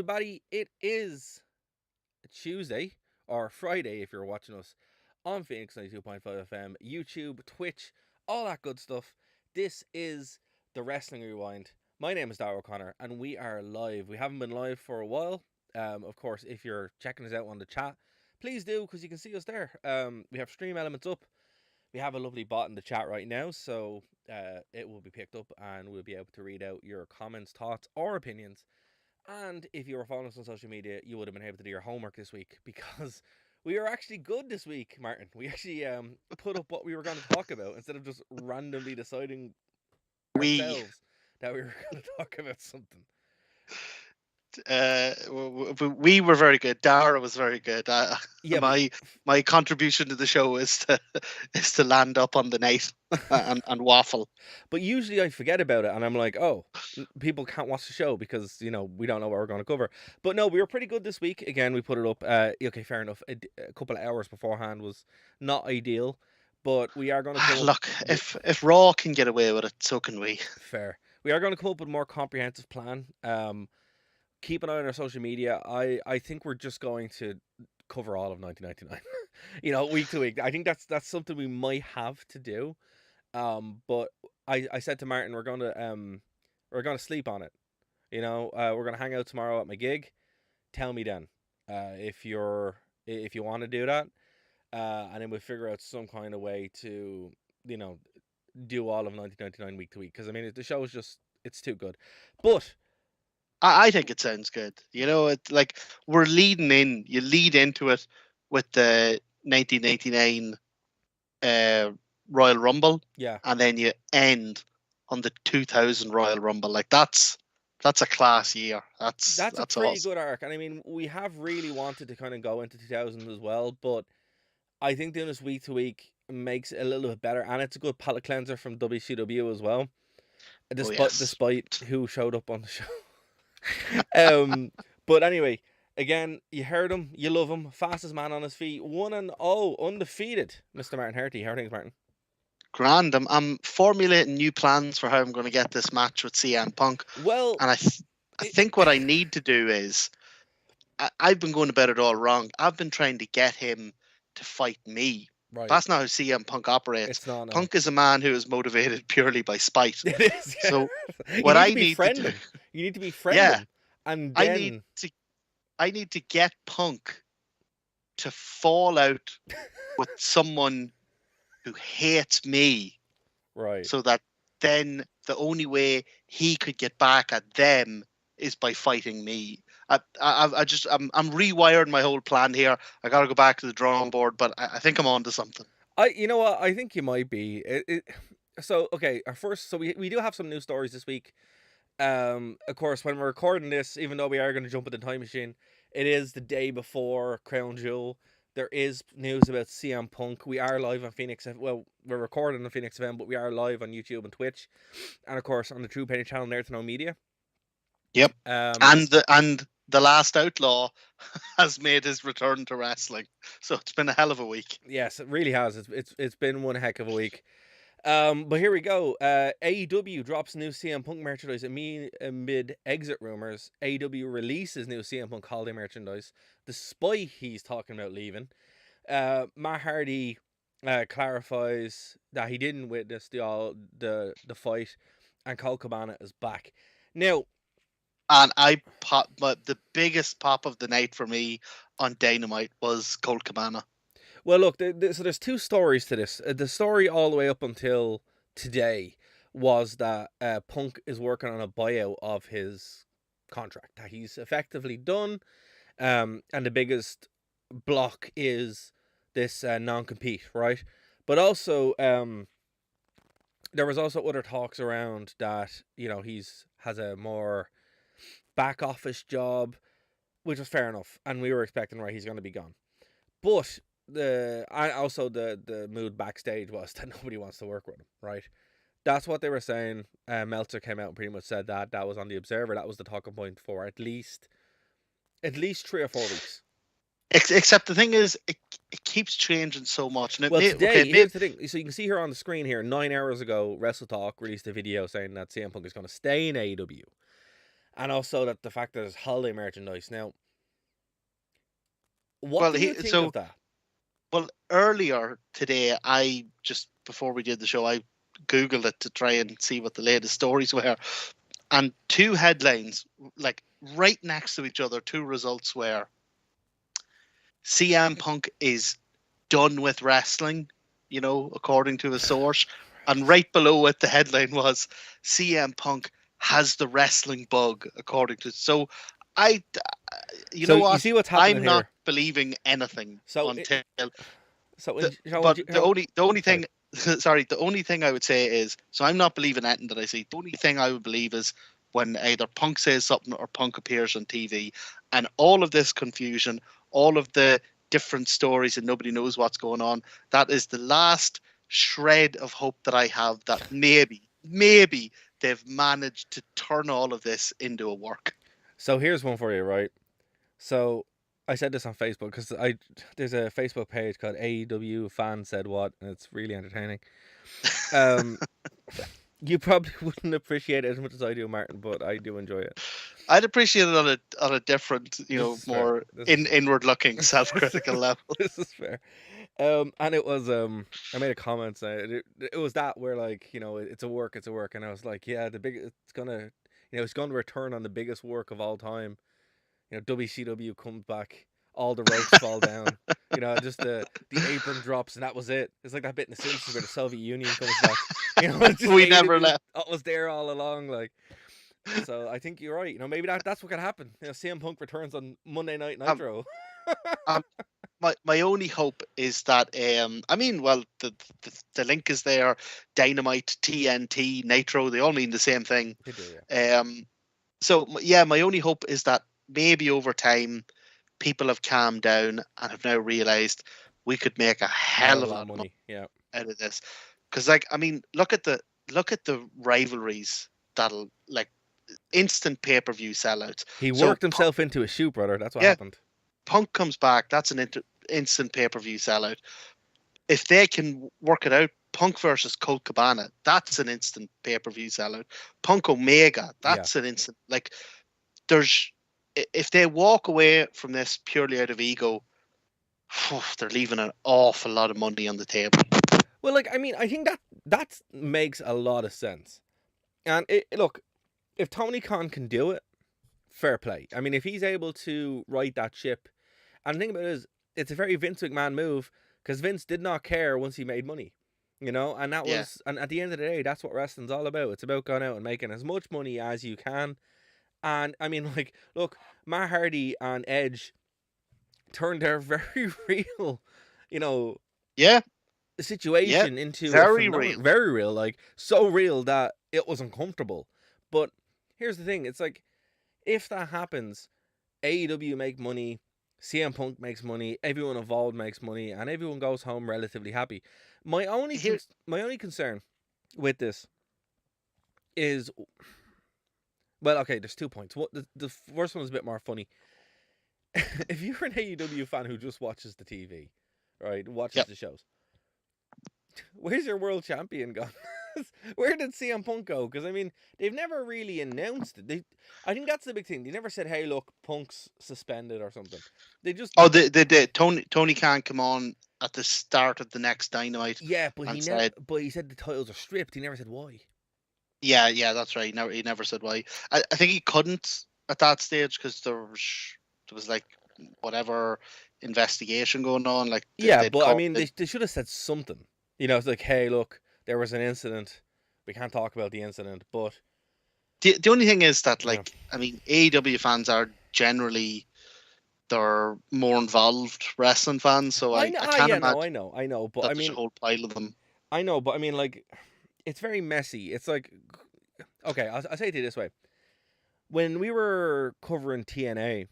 everybody. It is Tuesday or Friday if you're watching us on Phoenix 92.5 FM, YouTube, Twitch, all that good stuff. This is the Wrestling Rewind. My name is Darrell O'Connor, and we are live. We haven't been live for a while. Of course, if you're checking us out on the chat, please do, because you can see us there. We have stream elements up. We have a lovely bot in the chat right now, so it will be picked up, and we'll be able to read out your comments, thoughts, or opinions. And if you were following us on social media, you would have been able to do your homework this week, because we are actually good this week, Martin. We actually put up what we were going to talk about instead of just randomly deciding ourselves that we were going to talk about something. We were very good. Dara was very good. Yeah, my contribution to the show is to land up on the night and waffle. But usually I forget about it, and I'm like, oh, people can't watch the show because we don't know what we're going to cover. But no, we were pretty good this week. Again, we put it up. Okay, fair enough. A couple of hours beforehand was not ideal, but we are going to look. If Raw can get away with it, so can we. Fair. We are going to come up with a more comprehensive plan. Keep an eye on our social media. I think we're just going to cover all of 1999, week to week. I think that's something we might have to do. But I said to Martin, we're gonna sleep on it. We're gonna hang out tomorrow at my gig. Tell me then, if you want to do that, and then we'll figure out some kind of way to do all of 1999 week to week, because I mean the show is it's too good. But I think it sounds good. It's like we're leading in. You lead into it with the 1989 Royal Rumble, yeah, and then you end on the 2000 Royal Rumble. Like that's a class year. That's a pretty awesome. good arc, and I mean we have really wanted to kind of go into 2000 as well, but I think doing this week to week makes it a little bit better, and it's a good palate cleanser from WCW as well. Despite who showed up on the show. But anyway, again, you heard him, you love him, fastest man on his feet, 1-0, undefeated, Mr. Martin Herty. How are things, Martin? Grand. I'm formulating new plans for how I'm going to get this match with CM Punk. Well, and I think what I need to do is I've been going about it all wrong. I've been trying to get him to fight me. Right. That's not how CM Punk operates. It's not. No. Punk is a man who is motivated purely by spite. It is. Yeah. So what I need to do, you need to be friendly. And then I need to get Punk to fall out with someone who hates me. Right. So that then the only way he could get back at them is by fighting me. I'm rewiring my whole plan here. I got to go back to the drawing board, but I think I'm on to something. You know what? I think you might be. So okay, we do have some news stories this week. Of course, when we're recording this, even though we are going to jump in the time machine, it is the day before Crown Jewel. There is news about CM Punk. We are live on Phoenix. Well, we're recording on Phoenix FM, but we are live on YouTube and Twitch, and of course on the True Penny channel, There to No Media. Yep. And the Last Outlaw has made his return to wrestling, so it's been a hell of a week. Yes, it really has. It's been one heck of a week. But here we go. AEW drops new CM Punk merchandise amid exit rumors. AEW releases new CM Punk holiday merchandise, despite he's talking about leaving. Matt Hardy clarifies that he didn't witness the fight, and Colt Cabana is back now. And but the biggest pop of the night for me on Dynamite was Colt Cabana. Well, look, so there's two stories to this. The story all the way up until today was that Punk is working on a buyout of his contract, that he's effectively done, and the biggest block is this non-compete, right? But also, there was also other talks around that, has a more back office job, which was fair enough, and we were expecting he's going to be gone. But the mood backstage was that nobody wants to work with him, right? That's what they were saying. Meltzer came out and pretty much said that was on the Observer. That was the talking point for at least 3 or 4 weeks. Except the thing is, it keeps changing so much. And here's the thing. So you can see here on the screen here, 9 hours ago, Wrestle Talk released a video saying that CM Punk is going to stay in AEW. and also that the fact that there's holiday merchandise. Now, what Well, do you he think of so that? well earlier today, I just before we did the show, I googled it to try and see what the latest stories were, and two headlines like right next to each other, two results were CM Punk is done with wrestling, according to a source. And right below it, the headline was CM Punk has the wrestling bug, according to. So I, you So know you what? see what's happening I'm not here. believing anything So, until so the, in, so in, but the only sorry. thing, sorry, the only thing I would say is, so I'm not believing anything that I see. The only thing I would believe is when either Punk says something or Punk appears on TV, and all of this confusion, all of the different stories, and nobody knows what's going on. That is the last shred of hope that I have that maybe they've managed to turn all of this into a work. So here's one for you, right? So I said this on Facebook because there's a Facebook page called AEW Fan Said What, and it's really entertaining. Um, you probably wouldn't appreciate it as much as I do, Martin, but I do enjoy it. I'd appreciate it on a different, This is fair. more This is fair. inward looking, self critical level. This is fair. And it was I made a comment saying it was that where like it's a work, and I was like, yeah, it's gonna it's going to return on the biggest work of all time. WCW comes back, all the ropes fall down. Just the apron drops, and that was it. It's like that bit in The Simpsons where the Soviet Union comes back. It's just We never AEW left. was there all along. Like, so I think you're right. Maybe that's what can happen. CM Punk returns on Monday Night Um, Nitro. um, my only hope is that I mean, well, the link is there. Dynamite, TNT, Nitro, they all mean the same thing. They do, yeah. So yeah, my only hope is that maybe over time people have calmed down and have now realized we could make a Hell hell of a of a lot lot of of money money. Yeah. out of this. Because like, I mean, look at the rivalries that'll like instant pay-per-view sellouts. He So worked himself into a shoe, brother. That's what yeah, happened. Punk comes back, that's an instant pay-per-view sellout. If they can work it out, Punk versus Colt Cabana, that's an instant pay-per-view sellout. Punk Omega, Yeah. that's an instant. Like, there's if they walk away from this purely out of ego, they're leaving an awful lot of money on the table. Well, like, I mean, I think that makes a lot of sense. And look, if Tony Khan can do it, fair play. I mean, if he's able to right that ship, and the thing about it is, it's a very Vince McMahon move because Vince did not care once he made money, and that Yeah. was, and at the end of the day, that's what wrestling's all about. It's about going out and making as much money as you can. And I mean, like, look, Matt Hardy and Edge turned their very real, you know, Yeah. situation into Very real. very real, like so real that it was uncomfortable. But here's the thing: it's like if that happens, AEW make money, CM Punk makes money, everyone involved makes money, and everyone goes home relatively happy. My only concern with this is, well, okay, there's 2 points. What the first one is a bit more funny. If you're an AEW fan who just watches the TV, right, watches Yep. the shows, where's your world champion gone? Where did CM Punk go? Because I mean, they've never really announced it. I think that's the big thing. They never said, "Hey, look, Punk's suspended" or something. They just Tony Khan come on at the start of the next Dynamite. yeah, but and he said, never. But he said the titles are stripped. He never said why. Yeah, that's right. He never said why. I think he couldn't at that stage because there was like whatever investigation going on. Like Yeah, they'd but I called mean, it. they should have said something. It's like, "Hey, look, there was an incident. We can't talk about the incident, but." The only thing is that, Yeah. like, I mean, AEW fans are generally they're more involved wrestling fans, so I know. can't Yeah, imagine no, I know, but that I there's a mean, whole pile of them. I know, but I mean, like, it's very messy. It's like, okay, I'll say it to you this way: when we were covering TNA,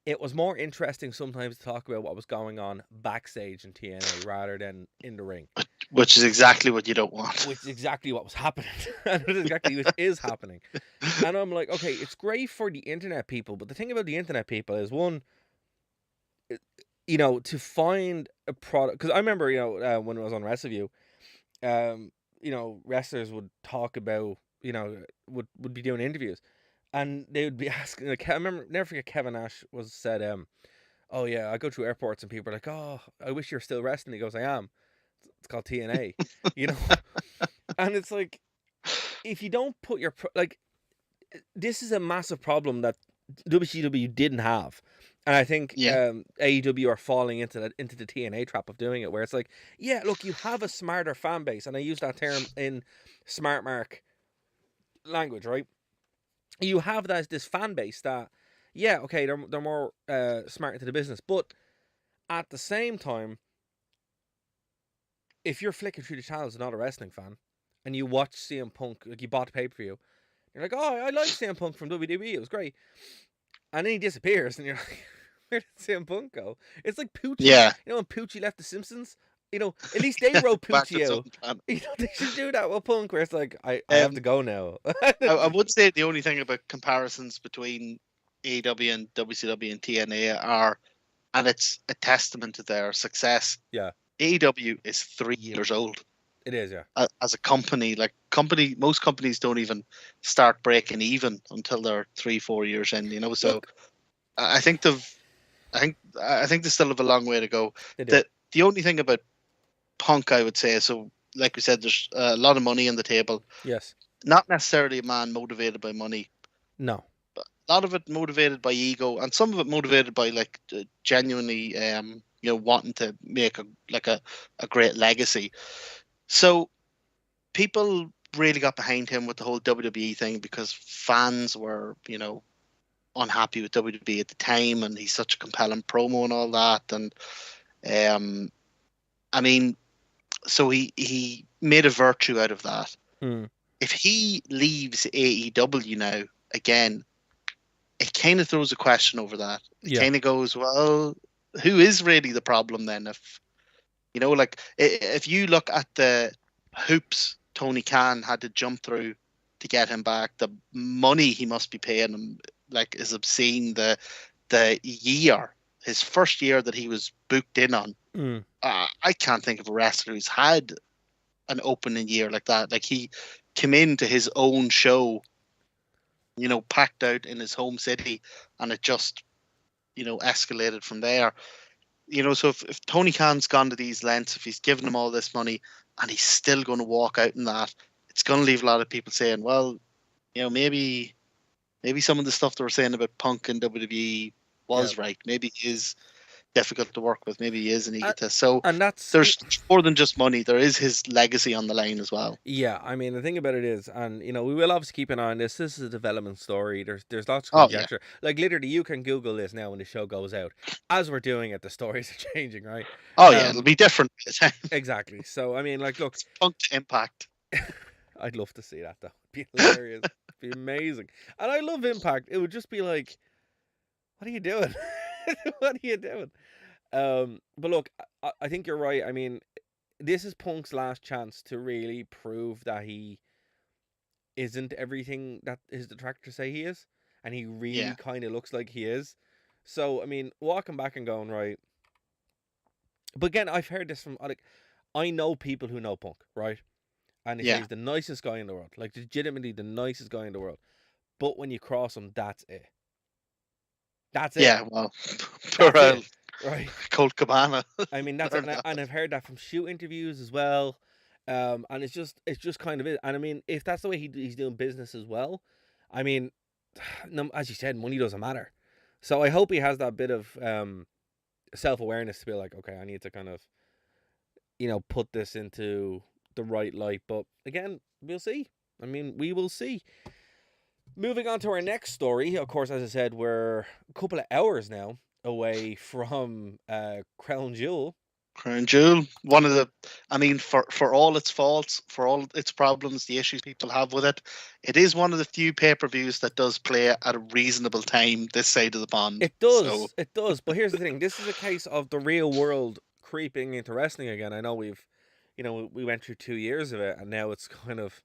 it was more interesting sometimes to talk about what was going on backstage in TNA rather than in the ring, Which is exactly what you don't want. which is exactly what was happening, and it is exactly what is happening. And I'm like, okay, it's great for the internet people, but the thing about the internet people is one, to find a product. Because I remember, when I was on WrestleView, wrestlers would talk about, would be doing interviews. and they would be asking. Like, I remember, never forget, Kevin Nash said, "Oh yeah, I go through airports and people are like, oh, I wish you're still wrestling." He goes, "I am. It's called TNA," you know. And it's like, if you don't put your like, this is a massive problem that WCW didn't have. And I think Yeah. AEW are falling into the TNA trap of doing it, where it's like, yeah, look, you have a smarter fan base, and I use that term in smart mark language, right? You have this fan base that, yeah, okay, they're more smart into the business, but at the same time, if you're flicking through the channels and not a wrestling fan, and you watch CM Punk, like you bought the pay per view, you're like, oh, I like CM Punk from WWE, it was great, and then he disappears, and you're like, where did CM Punk go? It's like Poochie. Yeah. You know when Poochie left The Simpsons? You know, at least they wrote Back to Poochie out. something. You know, they should do that with Punk, where it's like, I have to Um, go now. I would say the only thing about comparisons between AEW and WCW and TNA are, and it's a testament to their success. Yeah. AEW is 3 years old. It is, yeah. As a company, most companies don't even start breaking even until they're 3-4 years in. You know, so Look, I think I think they still have a long way to go. they do. The only thing about Punk, I would say, so like we said, there's a lot of money on the table. Yes. Not necessarily a man motivated by money. No. But a lot of it motivated by ego, and some of it motivated by like genuinely, wanting to make a great legacy. So people really got behind him with the whole WWE thing because fans were, unhappy with WWE at the time, and he's such a compelling promo and all that. And I mean, so he made a virtue out of that. Mm. If he leaves AEW now again, it kind of throws a question over that. It kind of goes, well, who is really the problem then? If you look at the hoops Tony Khan had to jump through to get him back, the money he must be paying him is obscene. His first year that he was booked in on, I can't think of a wrestler who's had an opening year like that. Like, he came into his own show, packed out in his home city, and it just, escalated from there. So if Tony Khan's gone to these lengths, if he's given him all this money and he's still going to walk out in that, it's going to leave a lot of people saying, well, maybe some of the stuff they were saying about Punk and WWE was right. Maybe he is difficult to work with. Maybe he is an egotist. So and there's more than just money. There is his legacy on the line as well. Yeah, I mean, the thing about it is, and we will obviously keep an eye on this. This is a development story. There's lots of conjecture. Like, literally, you can Google this now when the show goes out. As we're doing it, the stories are changing, right? Oh yeah, it'll be different by the time. Exactly. So I mean, like, look, it's Punk to Impact. I'd love to see that though. It'd be hilarious. It'd be amazing. And I love Impact. It would just be like, what are you doing? What are you doing? But look, I think you're right. I mean, this is Punk's last chance to really prove that he isn't everything that his detractors say he is, and he really kind of looks like he is. So I mean, walking back and going, right. But again, I've heard this from, like, I know people who know Punk, right? And they say he's the nicest guy in the world, like, legitimately the nicest guy in the world. But when you cross him, that's it. That's it. Yeah, well, poor old right, Colt Cabana. I mean, that's it. And I've heard that from shoot interviews as well. And it's just kind of it. And I mean, if that's the way he's doing business as well, I mean, as you said, money doesn't matter. So I hope he has that bit of self-awareness to be like, okay, I need to kind of, put this into the right light. But again, we'll see. I mean, we will see. Moving on to our next story. Of course, as I said, we're a couple of hours now away from Crown Jewel. Crown Jewel, one of the, I mean, for all its faults, for all its problems, the issues people have with it, it is one of the few pay-per-views that does play at a reasonable time this side of the pond. It does, it does. But here's the thing: this is a case of the real world creeping into wrestling again. I know we went through 2 years of it, and now it's kind of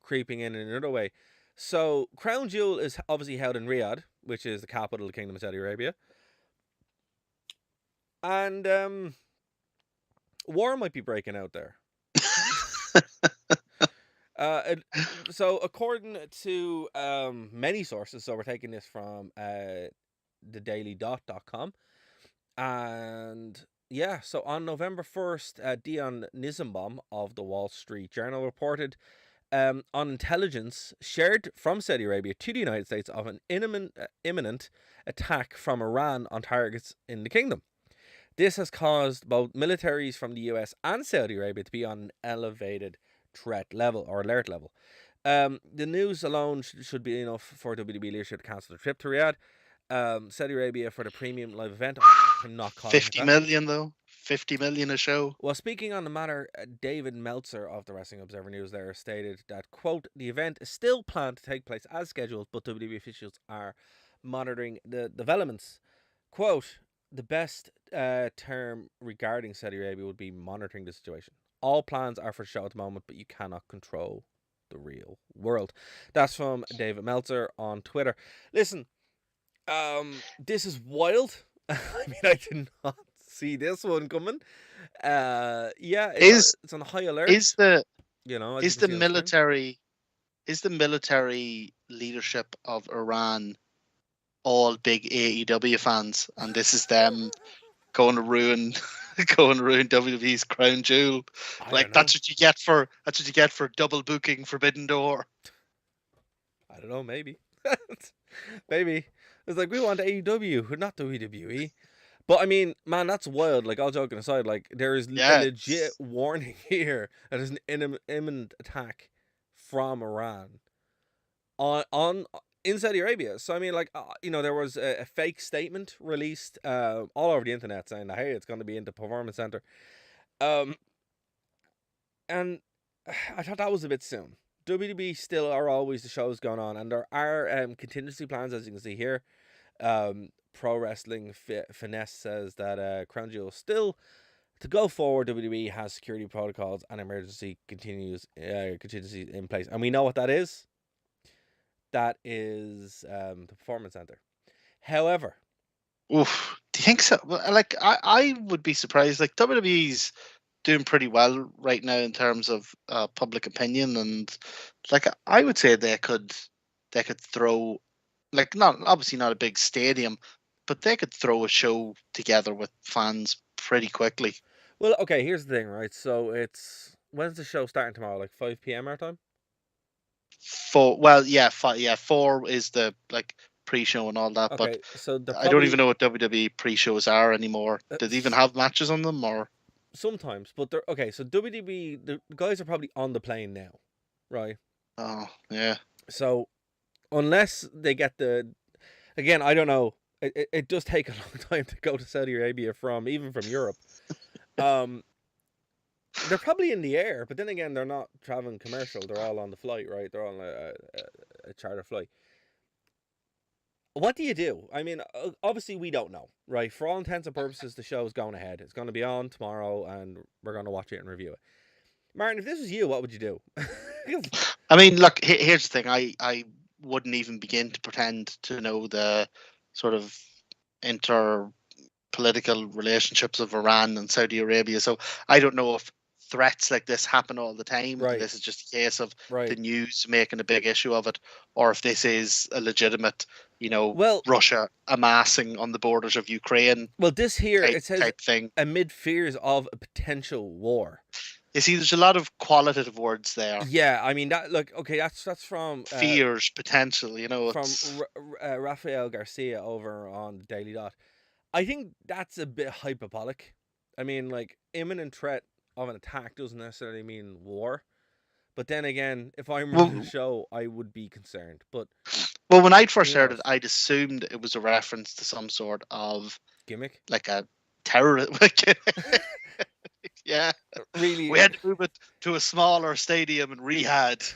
creeping in another way. So Crown Jewel is obviously held in Riyadh, which is the capital of the Kingdom of Saudi Arabia, and war might be breaking out there. So according to many sources, so we're taking this from thedailydot.com, and yeah, so on November 1st, Dion Nisenbaum of the Wall Street Journal reported on intelligence shared from Saudi Arabia to the United States of an imminent attack from Iran on targets in the kingdom. This has caused both militaries from the US and Saudi Arabia to be on an elevated threat level or alert level. The news alone should be enough for WWE leadership to cancel the trip to Riyadh. Saudi Arabia for the premium live event. I'm not calling it 50 that. million though. 50 million a show. Well, speaking on the matter, David Meltzer of the Wrestling Observer News there stated that, quote, the event is still planned to take place as scheduled, but WWE officials are monitoring the developments. Quote, the best term regarding Saudi Arabia would be monitoring the situation. All plans are for show at the moment, but you cannot control the real world. That's from David Meltzer on Twitter. Listen, this is wild. I mean, I did not see this one coming. Yeah, Is it's on high alert. is the You know, as you is can the see on screen. military leadership of Iran all big AEW fans, and this is them going to ruin WWE's crown jewel? I Like don't know. that's what you get for double booking Forbidden Door. I don't know. Maybe, maybe it's like we want AEW, not WWE. But I mean, man, that's wild. Like, all joking aside, like there is a Yeah, legit warning here that there's an imminent attack from Iran on in Saudi Arabia. So I mean, like, there was a fake statement released all over the internet saying that, hey, it's going to be in the performance center, um, and I thought that was a bit soon. WWE still are always the shows going on, and there are contingency plans, as you can see here. Pro Wrestling Finesse says that Crown Jewel still to go forward. WWE has security protocols and emergency contingencies in place, and we know what that is. That is the performance center. However, oof. Do you think so? Well, like I would be surprised. Like WWE's doing pretty well right now in terms of public opinion, and like I would say they could throw, like, not obviously not a big stadium, but they could throw a show together with fans pretty quickly. well, okay. Here's the thing, right? So when's the show starting tomorrow? Like 5 p.m. our time. Yeah, 4 is the like pre-show and all that, but Okay, so they're I don't even probably know what WWE pre-shows are anymore. Do they even have matches on them, or? sometimes, but they're okay. So WWE, the guys are probably on the plane now, right? Oh yeah. So unless they get again, I don't know. It does take a long time to go to Saudi Arabia even from Europe. Um, they're probably in the air, but then again, they're not traveling commercial. They're all on the flight, right? They're on a charter flight. What do you do? I mean, obviously we don't know, right? For all intents and purposes, the show is going ahead. It's going to be on tomorrow, and we're going to watch it and review it. Martin, if this was you, what would you do? I mean, look, here's the thing. I wouldn't even begin to pretend to know the sort of inter political relationships of Iran and Saudi Arabia. So I don't know if threats like this happen all the time, Right. and this is just a case of Right. the news making a big issue of it, or if this is a legitimate, Well, Russia amassing on the borders of Ukraine well, this here type, it says type thing. amid fears of a potential war. You see, there's a lot of qualitative words there. Yeah, I mean that. Look, okay, that's from Fears, potential. from It's Rafael Garcia over on the Daily Dot. I think that's a bit hyperbolic. I mean, like, imminent threat of an attack doesn't necessarily mean war. But then again, if I'm running the show, I would be concerned. But well, when I first who heard knows? it, I'd assumed it was a reference to some sort of Gimmick. like a terrorist. Yeah, Really. we had to move it to a smaller stadium in Riyadh.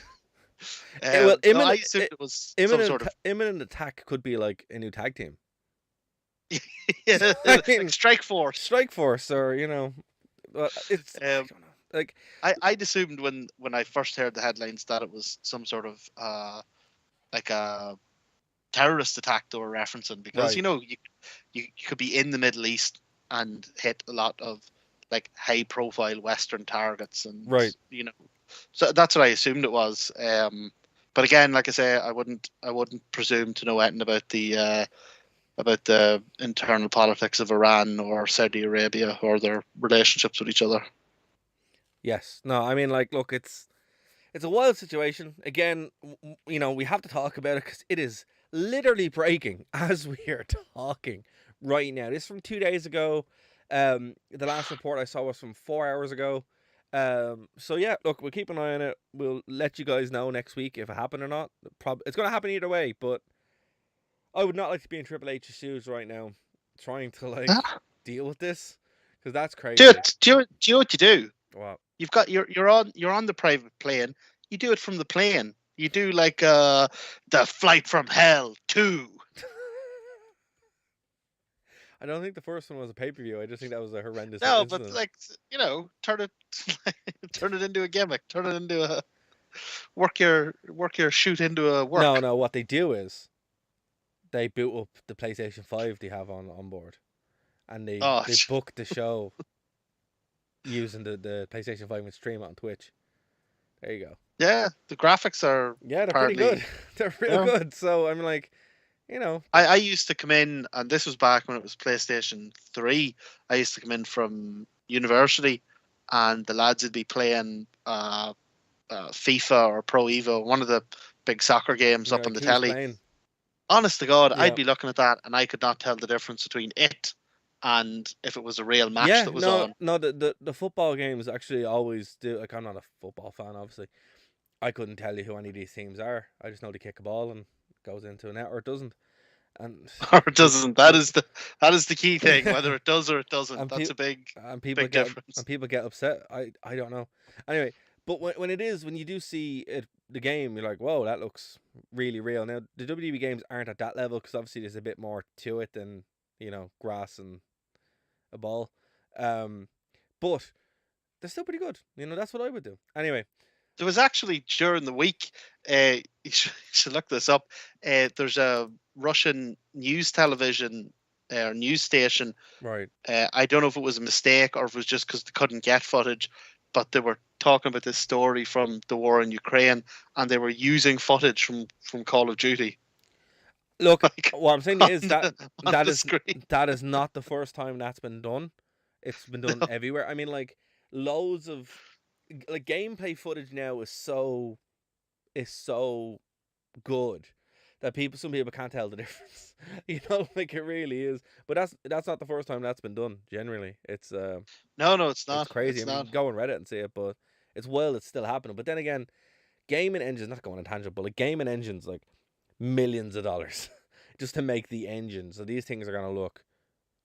Well, So I assumed it was some sort of imminent attack could be like a new tag team, yeah, I mean, like Strike Force. Strike Force, or it's I Um, don't know. Like, I'd assumed when I first heard the headlines that it was some sort of like a terrorist attack they were referencing, because right. you could be in the Middle East and hit a lot of like high profile Western targets, and Right. So that's what I assumed it was. But again, like I say, I wouldn't presume to know anything about the internal politics of Iran or Saudi Arabia or their relationships with each other. Yes. No, I mean, like, look, it's a wild situation. Again, we have to talk about it because it is literally breaking as we are talking right now. This is from 2 days ago. The last report I saw was from 4 hours ago. So yeah, look, we'll keep an eye on it. We'll let you guys know next week if it happened or not. It's going to happen either way, but I would not like to be in Triple H's shoes right now, trying to deal with this because that's crazy. Do you know what you do? Wow. You've got you're on the private plane. You do it from the plane. You do like the Flight from Hell 2. I don't think the first one was a pay-per-view. I just think that was a horrendous No, incident. but turn it into a gimmick. Turn it into a work your shoot into a work. No. What they do is they boot up the PlayStation 5 they have on board, and they book the show using the PlayStation 5 and stream it on Twitch. There you go. Yeah, the graphics are they're pretty good. They're real good. So I'm like, I used to come in, and this was back when it was PlayStation 3. I used to come in from university, and the lads would be playing FIFA or Pro Evo, one of the big soccer games up on the telly. Playing? Honest to God, I'd be looking at that, and I could not tell the difference between it and if it was a real match that was on. No, the football games actually always do. Like, I'm not a football fan, obviously. I couldn't tell you who any of these teams are. I just know they kick a ball and it goes into a net, or it doesn't. Or it doesn't. That is the key thing. Whether it does or it doesn't. That's a big difference. And people get upset. I don't know. Anyway, but when you do see the game, you're like, whoa, that looks really real. Now the WWE games aren't at that level because obviously there's a bit more to it than grass and a ball. But they're still pretty good. That's what I would do. Anyway. There was actually during the week, you should look this up. There's a Russian news television or news station. Right. I don't know if it was a mistake or if it was just because they couldn't get footage, but they were talking about this story from the war in Ukraine, and they were using footage from Call of Duty. Look, what I'm saying is that is not the first time that's been done. It's been done everywhere. I mean, like, loads of gameplay footage now is so good that some people can't tell the difference. Like, it really is. But that's not the first time that's been done. Generally, it's no, it's not. It's crazy. It's I mean, not. go on Reddit and see it, but it's it's still happening. But then again, gaming engines, not going on tangent, but like gaming engines, like millions of dollars just to make the engine. So these things are gonna look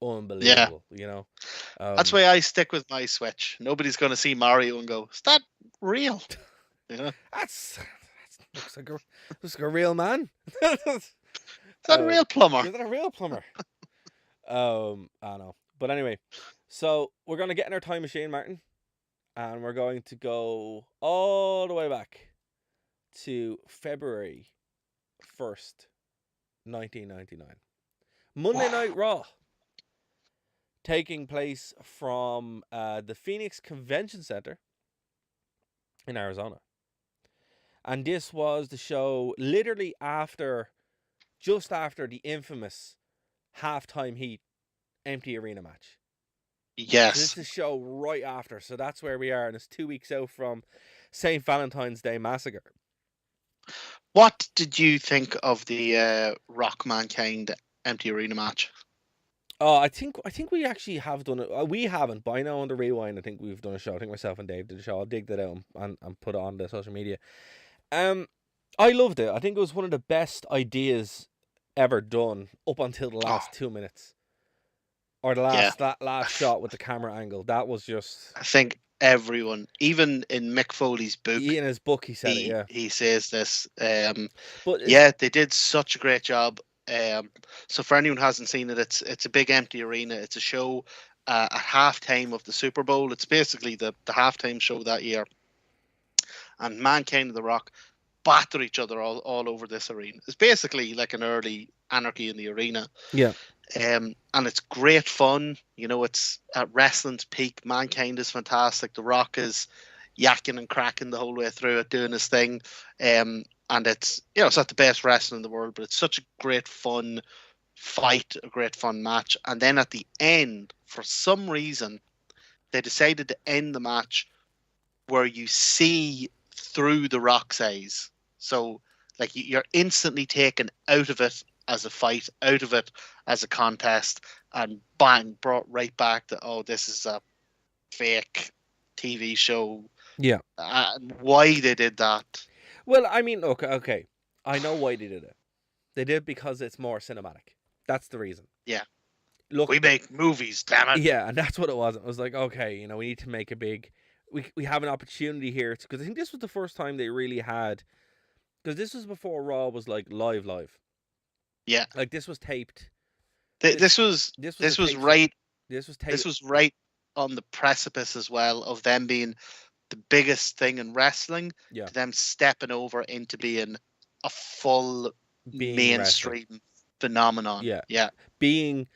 unbelievable. Yeah. That's why I stick with my Switch. Nobody's gonna see Mario and go, "Is that real?" That's looks like a real man. Is that a real plumber? Is that a real plumber? I don't know. But anyway, so we're gonna get in our time machine, Martin, and we're going to go all the way back to February 1st, 1999. Monday Night Raw. Taking place from the Phoenix Convention Center in Arizona. And this was the show literally just after the infamous halftime heat empty arena match. Yes. So this is the show right after. So that's where we are. And it's 2 weeks out from St. Valentine's Day Massacre. What did you think of the Rock Mankind empty arena match? Oh, I think we actually have done it. We haven't, but I know on the Rewind, I think we've done a show. I think myself and Dave did a show. I'll dig that out and put it on the social media. I loved it. I think it was one of the best ideas ever done up until the last 2 minutes. Or that last shot with the camera angle. That was just... I think everyone, even in Mick Foley's book... In his book, he said it, yeah. He says this. They did such a great job. So for anyone who hasn't seen it, it's a big empty arena. It's a show at halftime of the Super Bowl. It's basically the halftime show that year. And Mankind and The Rock batter each other all over this arena. It's basically like an early Anarchy in the Arena. Yeah. And it's great fun. It's at wrestling's peak. Mankind is fantastic. The Rock is yakking and cracking the whole way through it, doing his thing. And it's, it's not the best wrestling in the world, but it's such a great fun fight, a great fun match. And then at the end, for some reason, they decided to end the match where you see through the Rock's eyes. So, like, you're instantly taken out of it as a fight, out of it as a contest, and bang, brought right back to, oh, this is a fake TV show. Yeah. Why they did that? Well, I mean, okay. I know why they did it. They did it because it's more cinematic. That's the reason. Yeah. Look, we make movies, damn it. Yeah, and that's what it was. It was like, okay, we need to make a big. We have an opportunity here because I think this was the first time they really had. Because this was before Raw was like live. Yeah. Like this was taped. This was right. This was taped. This was right on the precipice as well of them being the biggest thing in wrestling. Yeah. To them stepping over into being a full mainstream phenomenon. Yeah. Yeah. Being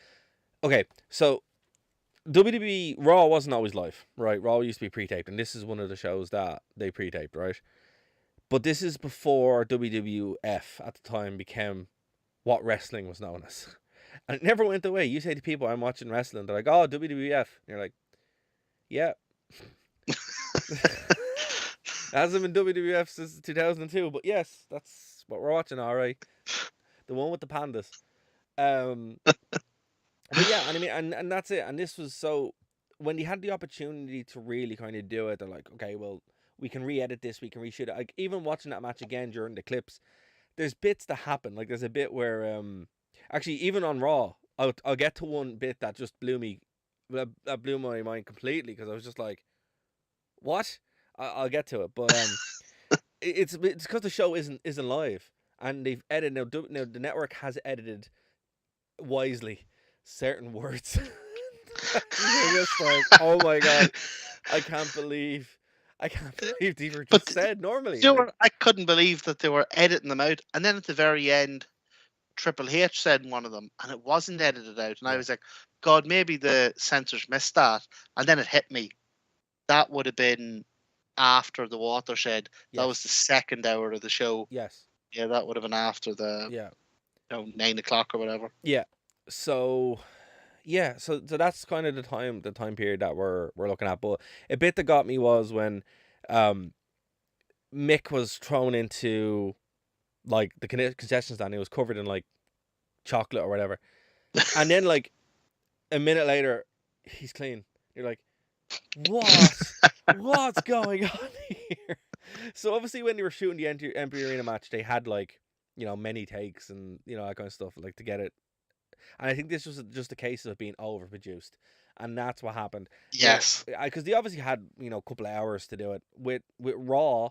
okay, so WWE Raw wasn't always live, right? Raw used to be pre-taped, and this is one of the shows that they pre-taped, right? But this is before WWF at the time became what wrestling was known as. And it never went away. You say to people, I'm watching wrestling, they're like, oh, WWF. And you're like, yeah. It hasn't been WWF since 2002, but yes, that's what we're watching, all right. The one with the pandas. But yeah, and I mean, and that's it. And this was so, when they had the opportunity to really kind of do it, they're like, okay, well, we can re-edit this, we can reshoot it. Like, even watching that match again during the clips, there's bits that happen. Like, there's a bit where, actually, even on Raw, I'll get to one bit that just blew my mind completely, because I was just like, what? I'll get to it, but it's because the show isn't live, and they've edited now. The network has edited wisely certain words. You're just like, oh my god, I can't believe these were just said normally. I couldn't believe that they were editing them out, and then at the very end, Triple H said one of them, and it wasn't edited out, and I was like, God, maybe the censors missed that, and then it hit me. That would have been after the Watershed. Yes. That was the second hour of the show. Yes. Yeah, that would have been after the 9 o'clock or whatever. Yeah. So that's kind of the time period that we're looking at. But a bit that got me was when Mick was thrown into like the concession stand. He was covered in like chocolate or whatever, and then like a minute later, he's clean. You're like, what's going on here? So obviously when they were shooting the Empire Arena match, they had like, many takes and that kind of stuff, like, to get it. And I think this was just a case of being overproduced, and that's what happened. Yes, because they obviously had a couple of hours to do it. With Raw,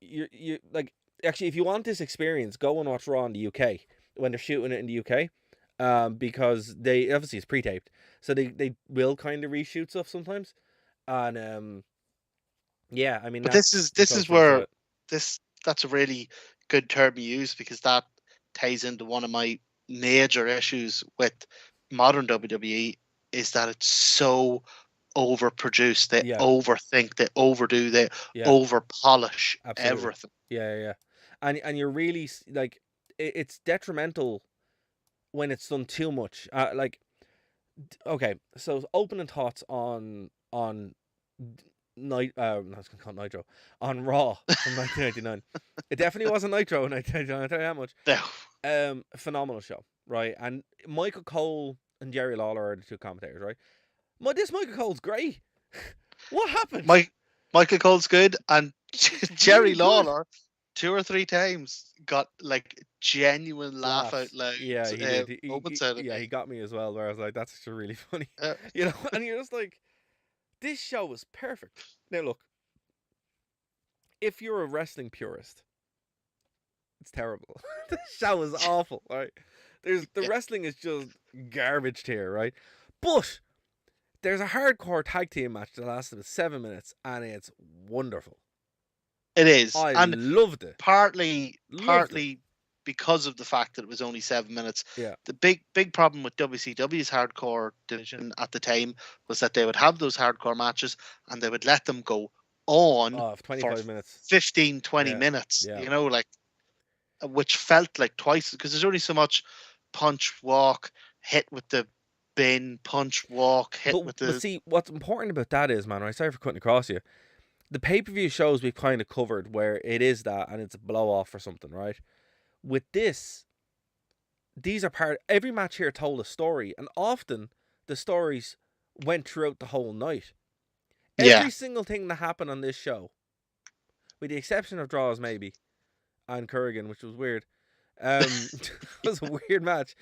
you like, actually, if you want this experience, go and watch Raw in the UK when they're shooting it in the UK, because they obviously it's pre-taped, so they will kind of reshoot stuff sometimes, and yeah, I mean, but this is where that's a really good term you use, because that ties into one of my major issues with modern WWE, is that it's so overproduced. They overthink, they overdo, they overpolish everything. Yeah. And you're really like, it's detrimental when it's done too much. Like, okay, so opening thoughts on Nitro, on Raw from 1999. It definitely wasn't Nitro in 1999, I'll tell you that much. No. Phenomenal show, right? And Michael Cole and Jerry Lawler are the two commentators, right? This Michael Cole's great. What happened? Michael Cole's good, and Jerry Lawler 2 or 3 times got like genuine laugh out loud. Yeah, he did. He got me as well, where I was like, that's actually really funny. And you're just like, this show was perfect. Now look, if you're a wrestling purist, it's terrible. This show is awful, right? The wrestling is just garbage here, right? But there's a hardcore tag team match that lasted 7 minutes, and it's wonderful. It is. I loved it. Partly because of the fact that it was only 7 minutes. Yeah. The big problem with WCW's hardcore division at the time was that they would have those hardcore matches and they would let them go on Oh, for 25 minutes. 15, 20 Yeah. minutes, Yeah. like, which felt like twice, because there's only so much punch, walk, hit with the bin, punch, walk, hit with But the. see, what's important about that is, man, right? Sorry for cutting across you. The pay-per-view shows we've kind of covered where it is that and it's a blow-off or something, right? With this, these are every match here told a story, and often the stories went throughout the whole night. Yeah. Every single thing that happened on this show, with the exception of draws maybe, and Kurgan, which was weird. It was a weird match.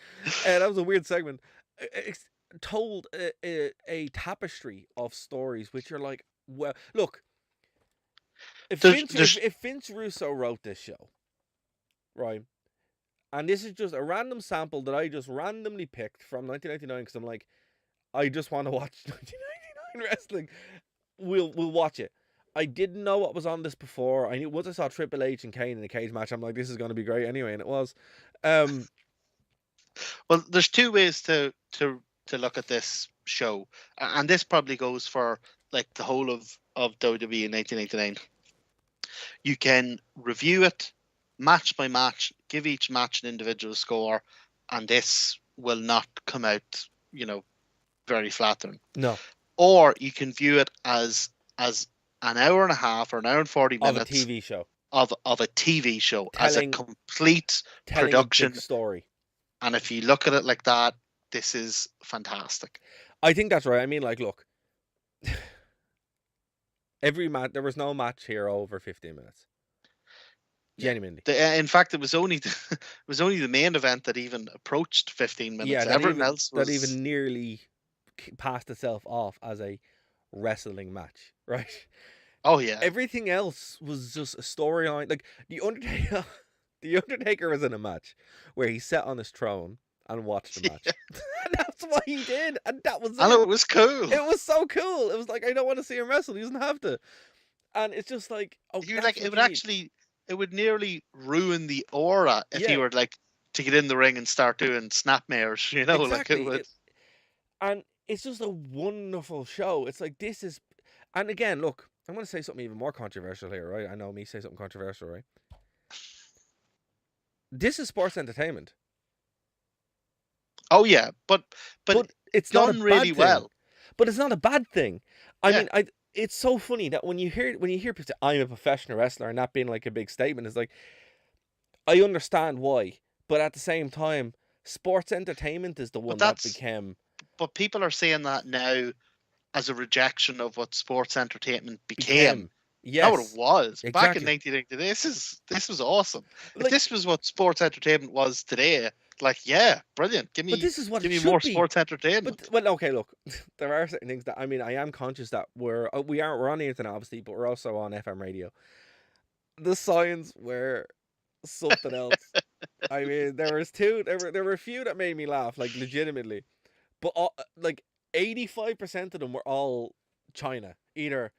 That was a weird segment. It's told a tapestry of stories, which are like, well, look, if Vince Russo wrote this show, right, and this is just a random sample that I just randomly picked from 1999 because I'm like, I just want to watch 1999 wrestling. We'll watch it. I didn't know what was on this before. I knew once I saw Triple H and Kane in a cage match, I'm like, this is going to be great anyway, and it was. Well, there's two ways to look at this show, and this probably goes for like the whole of WWE in 1999. You can review it match by match, give each match an individual score, and this will not come out, very flattering. No. Or you can view it as an hour and a half or an hour and 40 minutes of a TV show. Of a TV show, as a complete production a big story. And if you look at it like that, this is fantastic. I think that's right. I mean, like, look, every match, there was no match here over 15 minutes. Genuinely. In fact, it was only the main event that even approached 15 minutes. Yeah, everything else was... that even nearly passed itself off as a wrestling match, right? Oh yeah. Everything else was just a storyline. Like the Undertaker was in a match where he sat on his throne and watched the match. And that's what he did, and that was it. It was cool. It was so cool. It was like, I don't want to see him wrestle. He doesn't have to. And it's just like, it would nearly ruin the aura if you were like to get in the ring and start doing snapmares, Exactly. like it would. And it's just a wonderful show. It's like, this is, and again, look, I'm going to say something even more controversial here, right? I know me say something controversial, right? This is sports entertainment. Oh yeah, but it's done not really well. But it's not a bad thing. I mean, it's so funny that when you hear people say, I'm a professional wrestler, and that being like a big statement, is like, I understand why, but at the same time, sports entertainment is the one that became. But people are saying that now as a rejection of what sports entertainment became. Yes, not what it was. Exactly. Back in 1990, this was awesome. If this was what sports entertainment was today, like, yeah, brilliant. Give me more sports entertainment. But okay, look, there are certain things that, I mean, I am conscious that we're on the internet, obviously, but we're also on FM radio. The signs were something else. I mean, there were a few that made me laugh, like, legitimately, but like 85% of them were all China, either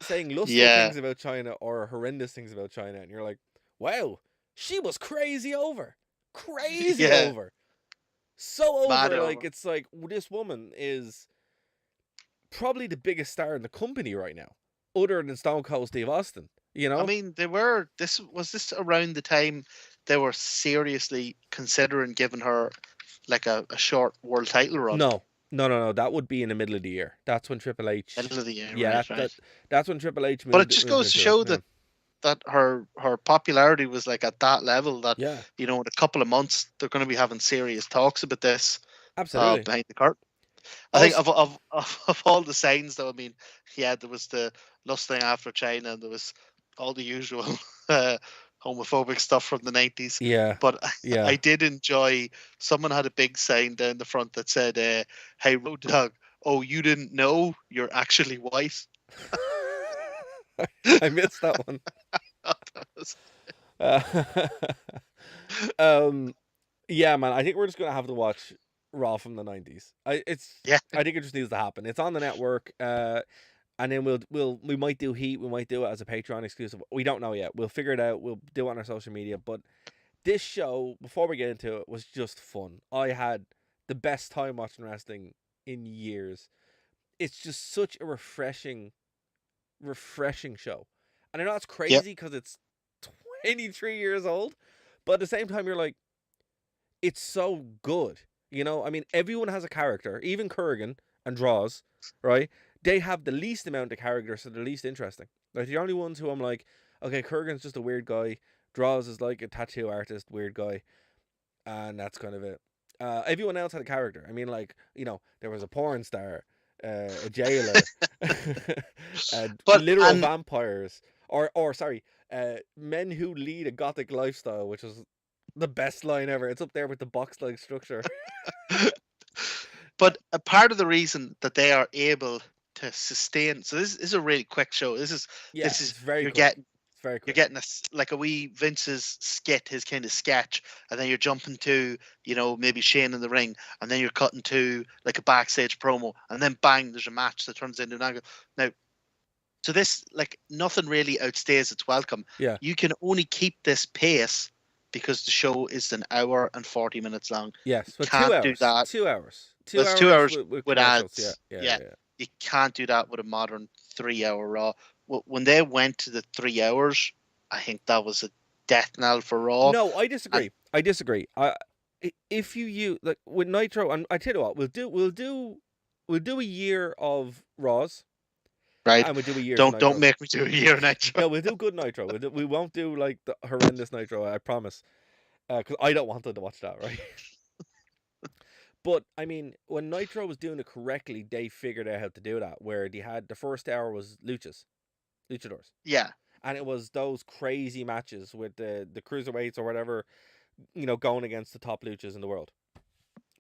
saying lusty things about China or horrendous things about China, and you're like, wow, she was crazy over. So over. Mad like over. It's like, this woman is probably the biggest star in the company right now, other than Stone Cold Steve Austin. I mean, this was around the time they were seriously considering giving her like a short world title run. No, that would be in the middle of the year. That's when Triple H. Middle of the year, yeah. Right. That's when Triple H. But it just goes to show that her popularity was like at that level that in a couple of months they're going to be having serious talks about this. Absolutely. Behind the curtain. I think of all the signs though, I mean, there was the lusting after China, and there was all the usual homophobic stuff from the 90s. Yeah. But I did enjoy, someone had a big sign down the front that said, hey, Road Dogg, oh, you didn't know you're actually white? I missed that one. Yeah, man, I think we're just going to have to watch Raw from the 90s. I think it just needs to happen. It's on the network. And then we might do Heat. We might do it as a Patreon exclusive. We don't know yet. We'll figure it out. We'll do it on our social media. But this show, before we get into it, was just fun. I had the best time watching wrestling in years. It's just such a refreshing show. And I know it's Yep. crazy because it's 23 years old, but at the same time, you're like, it's so good. You know, I mean, everyone has a character, even Kurgan and Draws, right? They have the least amount of character, so they're least interesting. Like, the only ones who I'm like, okay, Kurgan's just a weird guy. Draws is like a tattoo artist, weird guy. And that's kind of it. Everyone else had a character. I mean, like, you know, there was a porn star, a jailer, But literal and vampires, or sorry, men who lead a gothic lifestyle, which was the best line ever. It's up there with the box-like structure. but a part of the reason that they are able to sustain. So this is a really quick show. Yeah, this it's is very you're quick. getting It's very you're quick. getting like a wee Vince's skit, his kind of sketch, and then you're jumping to, you know, maybe Shane in the ring, and then you're cutting to like a backstage promo, and then bang, there's a match that turns into an angle. Now, so this, like, nothing really outstays its welcome. Yeah. You can only keep this pace because the show is an hour and 40 minutes long. Yes, but Can't 2 do hours. that. 2 hours. 2 It's 2 hours hours with with commercials. ads. Yeah. You can't do that with a modern 3-hour Raw. When they went to the 3 hours, I think that was a death knell for Raw. No, I disagree. If you use, like, with Nitro, and I tell you what, we'll do a year of Raws, Right? and we'll do a year of Don't Nitros. make me do a year Nitro. No, we'll do good Nitro. We won't do like the horrendous Nitro. I promise, because I don't want them to watch that, right? But I mean, when Nitro was doing it correctly, they figured out how to do that. Where they had the first hour was luchadors, Yeah. and it was those crazy matches with the cruiserweights or whatever, you know, going against the top luchas in the world.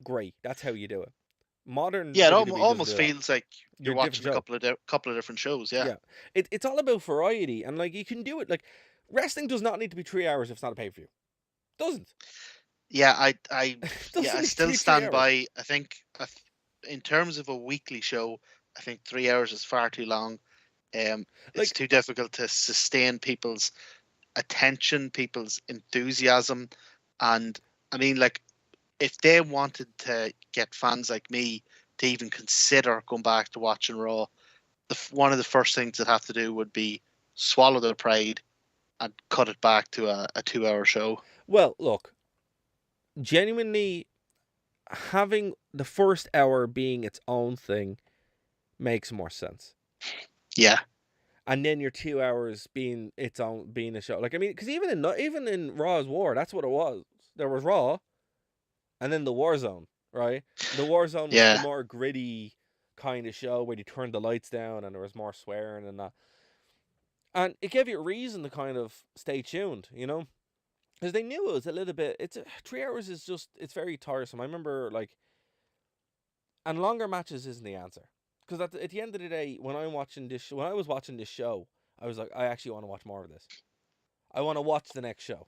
Great, that's how you do it. Modern Yeah, it WWE doesn't almost do that. feels like you're watching a couple of different shows. Yeah. It's all about variety, and like, you can do it. Like, wrestling does not need to be 3 hours if it's not a pay-per-view. Doesn't. Yeah, I Doesn't yeah, I need to still be 3 stand hours. by. I think in terms of a weekly show, I think 3 hours is far too long. It's Like, too difficult to sustain people's attention, people's enthusiasm, and I mean, like, if they wanted to get fans like me to even consider going back to watching Raw, one of the first things they'd have to do would be swallow their pride and cut it back to a 2-hour show. well, look, genuinely, having the first hour being its own thing makes more sense. Yeah. And then your 2 hours being its own, being a show. Like, I mean, because even in Raw's War, that's what it was. There was Raw, and then the War Zone, right? The War Zone was Yeah. the more gritty kind of show where you turned the lights down and there was more swearing and that. And it gave you a reason to kind of stay tuned, you know? Because they knew it was a little bit. 3 hours is just, it's very tiresome. I remember, like, and longer matches isn't the answer. Because at the end of the day, when I was watching this show, I was like, I actually want to watch more of this. I want to watch the next show.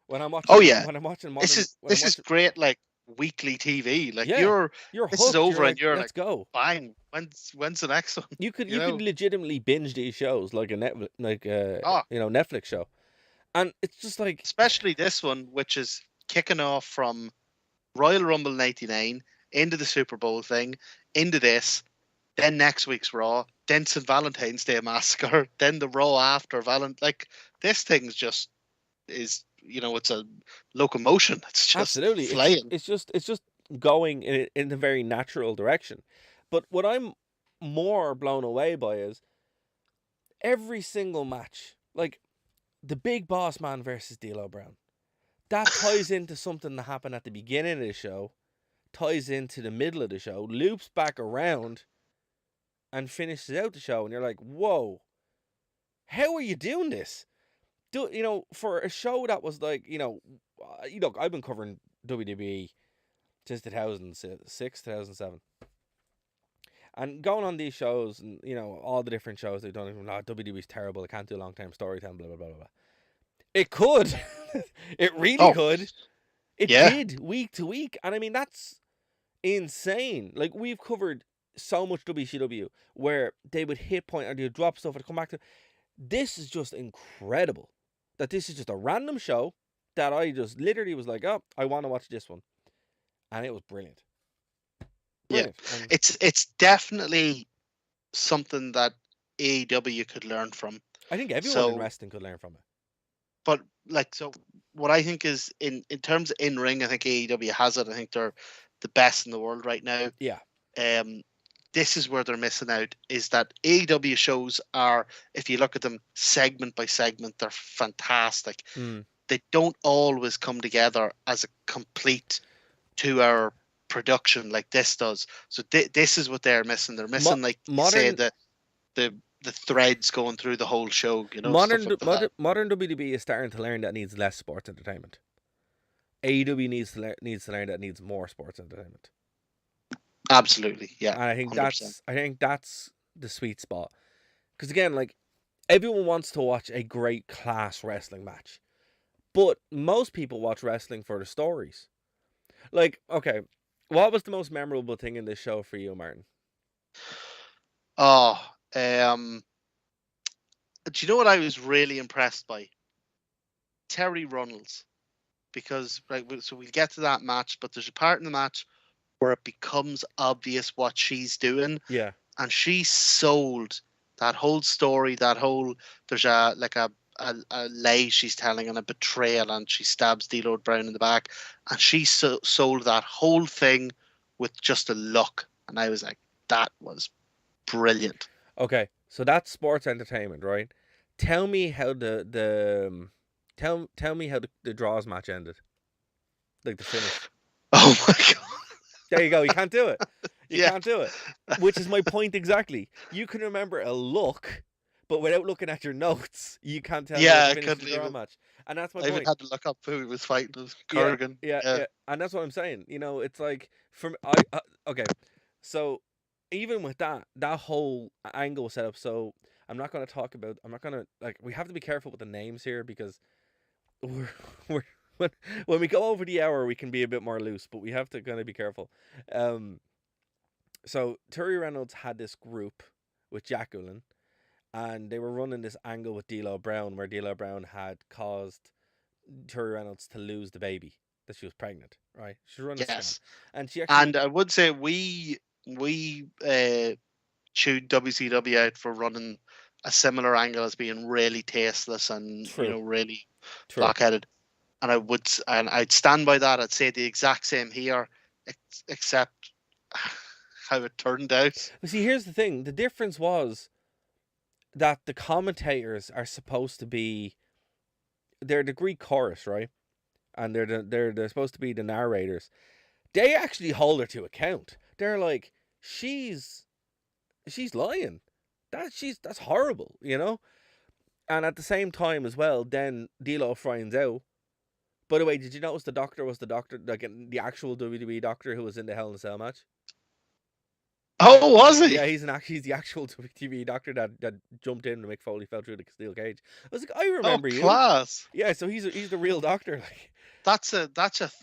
When I'm watching, when I'm watching modern, this is great, like, weekly TV. Like, yeah, you're this hooked, is over, and you're let's like, go. bang, when's the next one? You could legitimately binge these shows like a Netflix show, and it's just like, especially this one, which is kicking off from Royal Rumble '99 into the Super Bowl thing, into this, then next week's Raw, then St. Valentine's Day Massacre, then the Raw after Valentine. Like, this thing's just is, it's a locomotion. It's just absolutely flying. It's just going in a very natural direction. But what I'm more blown away by is every single match, like the Big Boss Man versus D'Lo Brown, that ties into something that happened at the beginning of the show, ties into the middle of the show, loops back around, and finishes out the show. And you're like, whoa, how are you doing this? For a show that was like, I've been covering WWE since 2006, 2007. And going on these shows and, all the different shows they've done, WWE's terrible, it can't do long-term storytelling, blah, blah, blah, blah. It could. It really could. It did, week to week. And I mean, that's insane. Like, we've covered so much WCW where they would hit point or they would drop stuff and come back to. This is just incredible. That this is just a random show that I just literally was like, oh, I want to watch this one, and it was brilliant. Yeah, Brilliant. And it's definitely something that AEW could learn from. I think everyone in So, wrestling could learn from it. but like, so what I think is in terms of in ring, I think AEW has it. I think they're the best in the world right now. Yeah. This is where they're missing out, is that AEW shows are, if you look at them segment by segment, they're fantastic. Mm. They don't always come together as a complete 2 hour production like this does. So this is what they're missing. They're missing, like you say, Modern the threads going through the whole show, modern stuff like that. modern WWE is starting to learn that it needs less sports entertainment. AEW needs to learn that it needs more sports entertainment. Absolutely, yeah. And I think 100%. that's the sweet spot. Because again, like, everyone wants to watch a great class wrestling match, but most people watch wrestling for the stories. Like, okay, what was the most memorable thing in this show for you, Martin? Oh, do you know what I was really impressed by? Terry Runnels. Because so we'll get to that match, but there's a part in the match where it becomes obvious what she's doing, Yeah. and she sold that whole story. There's a lie she's telling and a betrayal, and she stabs D'Lo Brown in the back, and she sold that whole thing with just a look, and I was like, that was brilliant. Okay, so that's sports entertainment, right? Tell me how tell me how the draws match ended, like the finish. Oh my god! There you go. You can't do it. You Yeah, can't do it. Which is my point exactly. You can remember a look, but without looking at your notes, you can't tell me how yeah, to I finish the couldn't draw even. match. And that's my I even point. had to look up who he was fighting. It was Yeah, Kurgan. yeah, Yeah. yeah. And that's what I'm saying. It's like from okay. So even with that whole angle set up. So I'm not going to talk about. I'm not going to like. We have to be careful with the names here because we're we're when we go over the hour, we can be a bit more loose, but we have to kind of be careful. So Terry Reynolds had this group with Jacqueline, and they were running this angle with D'Lo Brown, where D'Lo Brown had caused Terry Reynolds to lose the baby that she was pregnant. Right? She's running a scam, Yes. and she actually And I would say we chewed WCW out for running a similar angle as being really tasteless and true, really true. blockheaded. And I'd stand by that. I'd say the exact same here, except how it turned out. But see, here's the thing: the difference was that the commentators are supposed to be they're the Greek chorus, right? And they're supposed to be the narrators. They actually hold her to account. They're like, she's lying. That's horrible, And at the same time as well, then D'Lo finds out. By the way, did you notice the doctor was the doctor, like the actual WWE doctor who was in the Hell in a Cell match? Oh, was he? Yeah, he's the actual WWE doctor that jumped in and Mick Foley fell through the steel cage. I was like, I Oh, remember you. class. Yeah, so he's the real doctor, like. That's a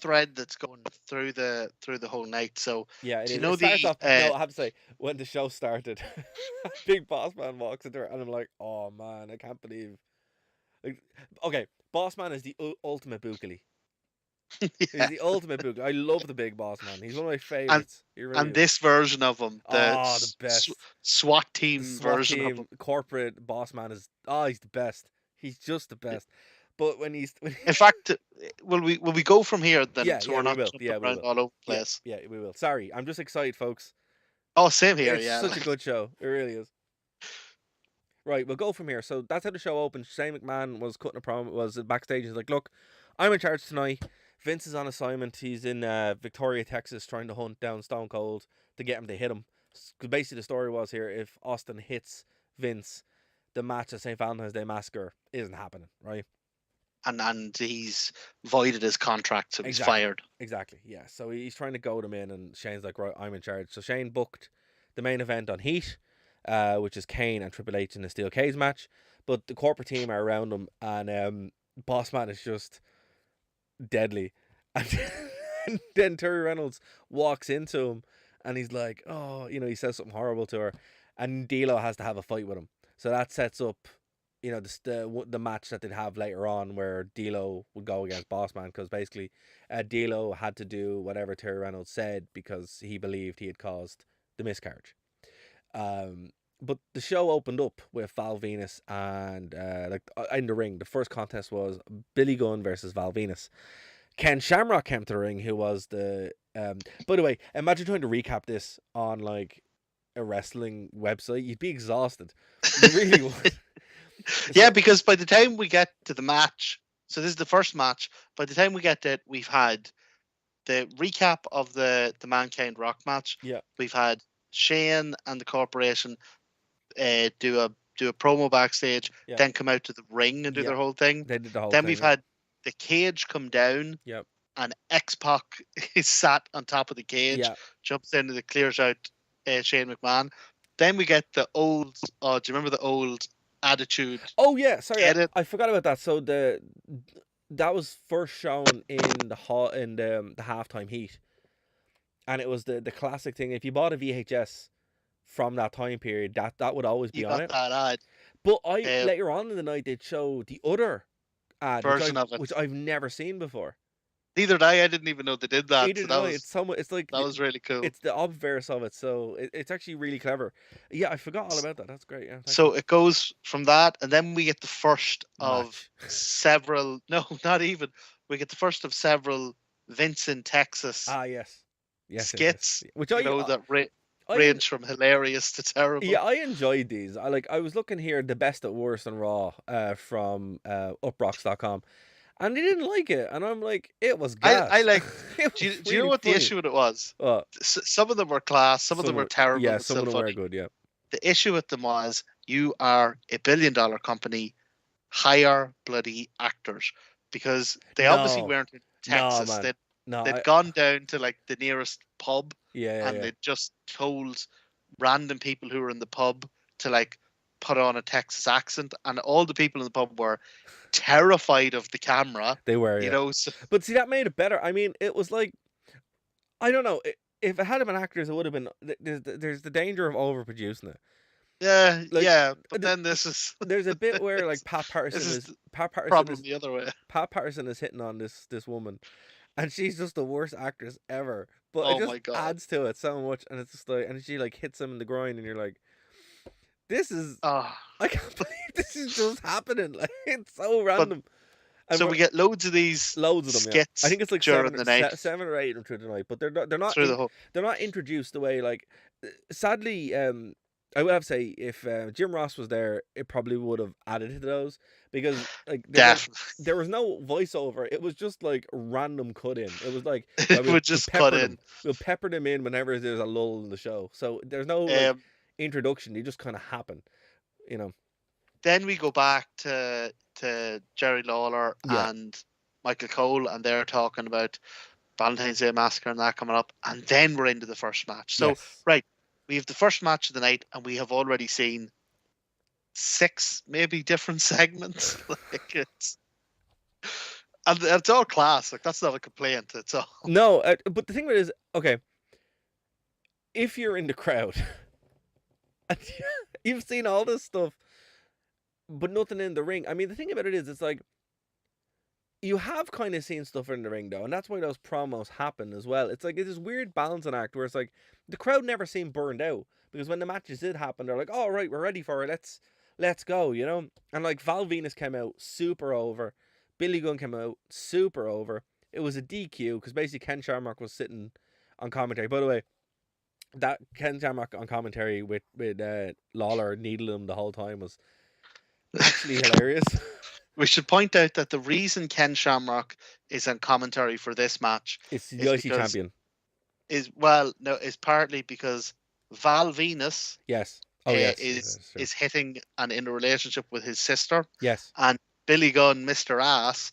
thread that's going through the whole night. So Yeah, it do you is. know It starts the off. No, I have to say, when the show started, Big Boss Man walks in there, and I'm like, oh man, I can't believe. Like, okay, Boss Man is the ultimate bookily. He's yeah. the ultimate book. I love the Big Boss Man. He's one of my and favorites. He really and is. this version of him, Oh, the best. SWAT The team SWAT version of him. team corporate Boss Man is. Oh, he's the best. He's just the best. But when he's. In fact, will we go from here then? So yeah, we're we not will. jumping Yeah, we around will. all over the Yeah, place. yeah, we will. Sorry, I'm just excited, folks. Oh, same here. It's Yeah. such a good show. It really is. Right, we'll go from here. So that's how the show opened. Shane McMahon was cutting a promo, was backstage. He's like, look, I'm in charge tonight. Vince is on assignment. He's in Victoria, Texas, trying to hunt down Stone Cold to get him to hit him. Because basically the story was here, if Austin hits Vince, the match at St. Valentine's Day Massacre isn't happening, right? And he's voided his contract, so he's fired. Exactly, yeah. So he's trying to goad him in, and Shane's like, right, I'm in charge. So Shane booked the main event on Heat, which is Kane and Triple H in a steel cage match. But the corporate team are around him, and Boss Man is just deadly. And then Terry Reynolds walks into him, and he's like, oh, he says something horrible to her, and D'Lo has to have a fight with him. So that sets up the match that they'd have later on where D'Lo would go against Bossman, because basically D'Lo had to do whatever Terry Reynolds said because he believed he had caused the miscarriage. But the show opened up with Val Venus and in the ring. The first contest was Billy Gunn versus Val Venus. Ken Shamrock came to the ring, who was the. By the way, imagine trying to recap this on like a wrestling website. You'd be exhausted. You really would. Yeah, because by the time we get to the match, so this is the first match. By the time we get to it, we've had the recap of the Mankind Rock match. Yeah. We've had Shane and the Corporation do a promo backstage, Yeah. then come out to the ring and do their whole thing. They did the whole then thing. We've had the cage come down. Yep. And X-Pac is sat on top of the cage, Yeah. jumps in and it clears out Shane McMahon. Then we get the old. Oh, do you remember the old Attitude? Oh yeah, sorry, edit? I forgot about that. So that was first shown in the halftime heat, and it was the classic thing. If you bought a VHS from that time period, that would always be You on got it. that ad. But later on in the night they'd show the other ad version of it, which I've never seen before. Neither did I didn't even know they did that. It's like that was really cool. It's the obverse of it, so it's actually really clever. Yeah, I forgot all about that. That's great. Yeah. So it goes from that, and then we get the first of several. No, not even. We get the first of several Vincent Texas. Yes. Skits, which that range from hilarious to terrible. Yeah, I enjoyed these. I was looking here, the best at worst on Raw from uprocks.com. And they didn't like it, and I'm like, it was gas. I like. Do you know what the issue with it was? Some of them were class, some of them were terrible. Yeah, some of them were good. Yeah. The issue with them was, you are a $1 billion company, hire bloody actors, because they obviously weren't in Texas. They'd gone down to like the nearest pub, and they'd just told random people who were in the pub to like put on a Texas accent, and all the people in the pub were terrified of the camera. They were, you know. So... But see, that made it better. I mean, it was like, I don't know, if it had been actors, it would have been. There's the danger of overproducing it. Yeah, yeah. But then there's a bit where like Pat Patterson is the other way. Pat Patterson is hitting on this woman, and she's just the worst actress ever. But it just adds to it so much, and it's just like, and she like hits him in the groin, and you're like, this is. I can't believe this is just happening. Like, it's so random. So we get loads of them. Skits. Yeah. I think it's like during the night. 7 or 8 through the night, but they're not they're not introduced the way, like, sadly, I would have to say if Jim Ross was there, it probably would have added to those, because like there was no voiceover. It was just like random cut in. It was like it would just cut in. We'll pepper them in whenever there's a lull in the show. So there's no introduction. They just kind of happen, you know. Then we go back to Jerry Lawler and Michael Cole, and they're talking about Valentine's Day Massacre and that coming up, and then we're into the first match. So right, we have the first match of the night, and we have already seen 6 maybe different segments. Like it's all class. Like, that's not a complaint. It's all no. But the thing with it is, okay, if you're in the crowd, and you've seen all this stuff, but nothing in the ring. I mean, the thing about it is, it's like, you have kind of seen stuff in the ring, though, and that's why those promos happen as well. It's like, it's this weird balancing act where it's like, the crowd never seemed burned out, because when the matches did happen, they're like, oh, right, we're ready for it, let's go, you know? And like, Val Venus came out super over, Billy Gunn came out super over. It was a DQ, because basically Ken Shamrock was sitting on commentary. By the way, that Ken Shamrock on commentary with Lawler needling him the whole time was actually hilarious. We should point out that the reason Ken Shamrock is on commentary for this match is the IC champion. Is partly because Val Venus is hitting and in a relationship with his sister. Yes. And Billy Gunn, Mr. Ass,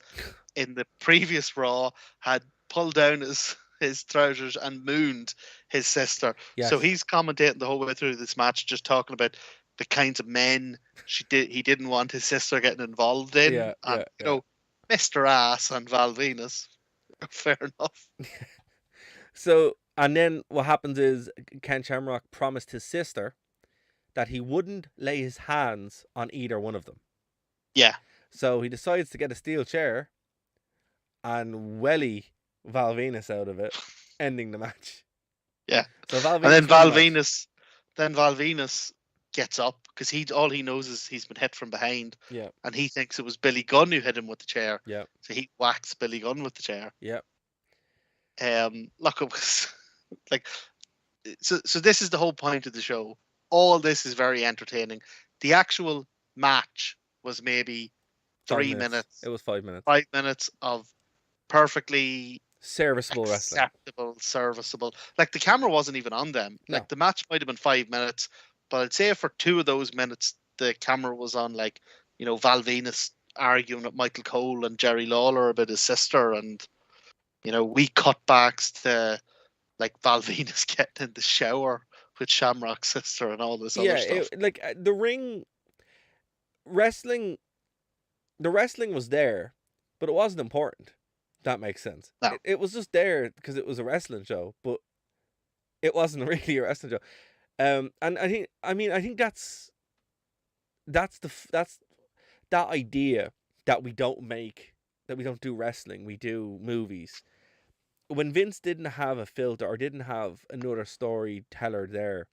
in the previous Raw had pulled down his trousers and mooned his sister. Yes. So he's commentating the whole way through this match, just talking about the kinds of men he didn't want his sister getting involved in. You know, Mr. Ass and Val Venus. Fair enough. So, and then what happens is Ken Shamrock promised his sister that he wouldn't lay his hands on either one of them. Yeah. So he decides to get a steel chair and welly Val Venus out of it, ending the match. Yeah. So Val And Venus won the match. Then Val Venus gets up because all he knows is he's been hit from behind, Yeah, and he thinks it was Billy Gunn who hit him with the chair. yeah, So he whacks Billy Gunn with the chair. yeah. Look, it was like so. This is the whole point of the show. All this is very entertaining. The actual match was maybe 5 minutes. It was 5 minutes. 5 minutes of perfectly Serviceable wrestling. acceptable, serviceable. Like the camera wasn't even on them. No. Like the match might have been 5 minutes, but I'd say for 2 of those minutes the camera was on, like, Val Venus arguing with Michael Cole and Jerry Lawler about his sister, and we cut backs to like Val Venus getting in the shower with Shamrock's sister and all this other stuff. The ring wrestling, the wrestling was there, but it wasn't important. That makes sense. No. It was just there because it was a wrestling show, but it wasn't really a wrestling show. And I think that's that idea that we don't do wrestling, we do movies. When Vince didn't have a filter or didn't have another storyteller there,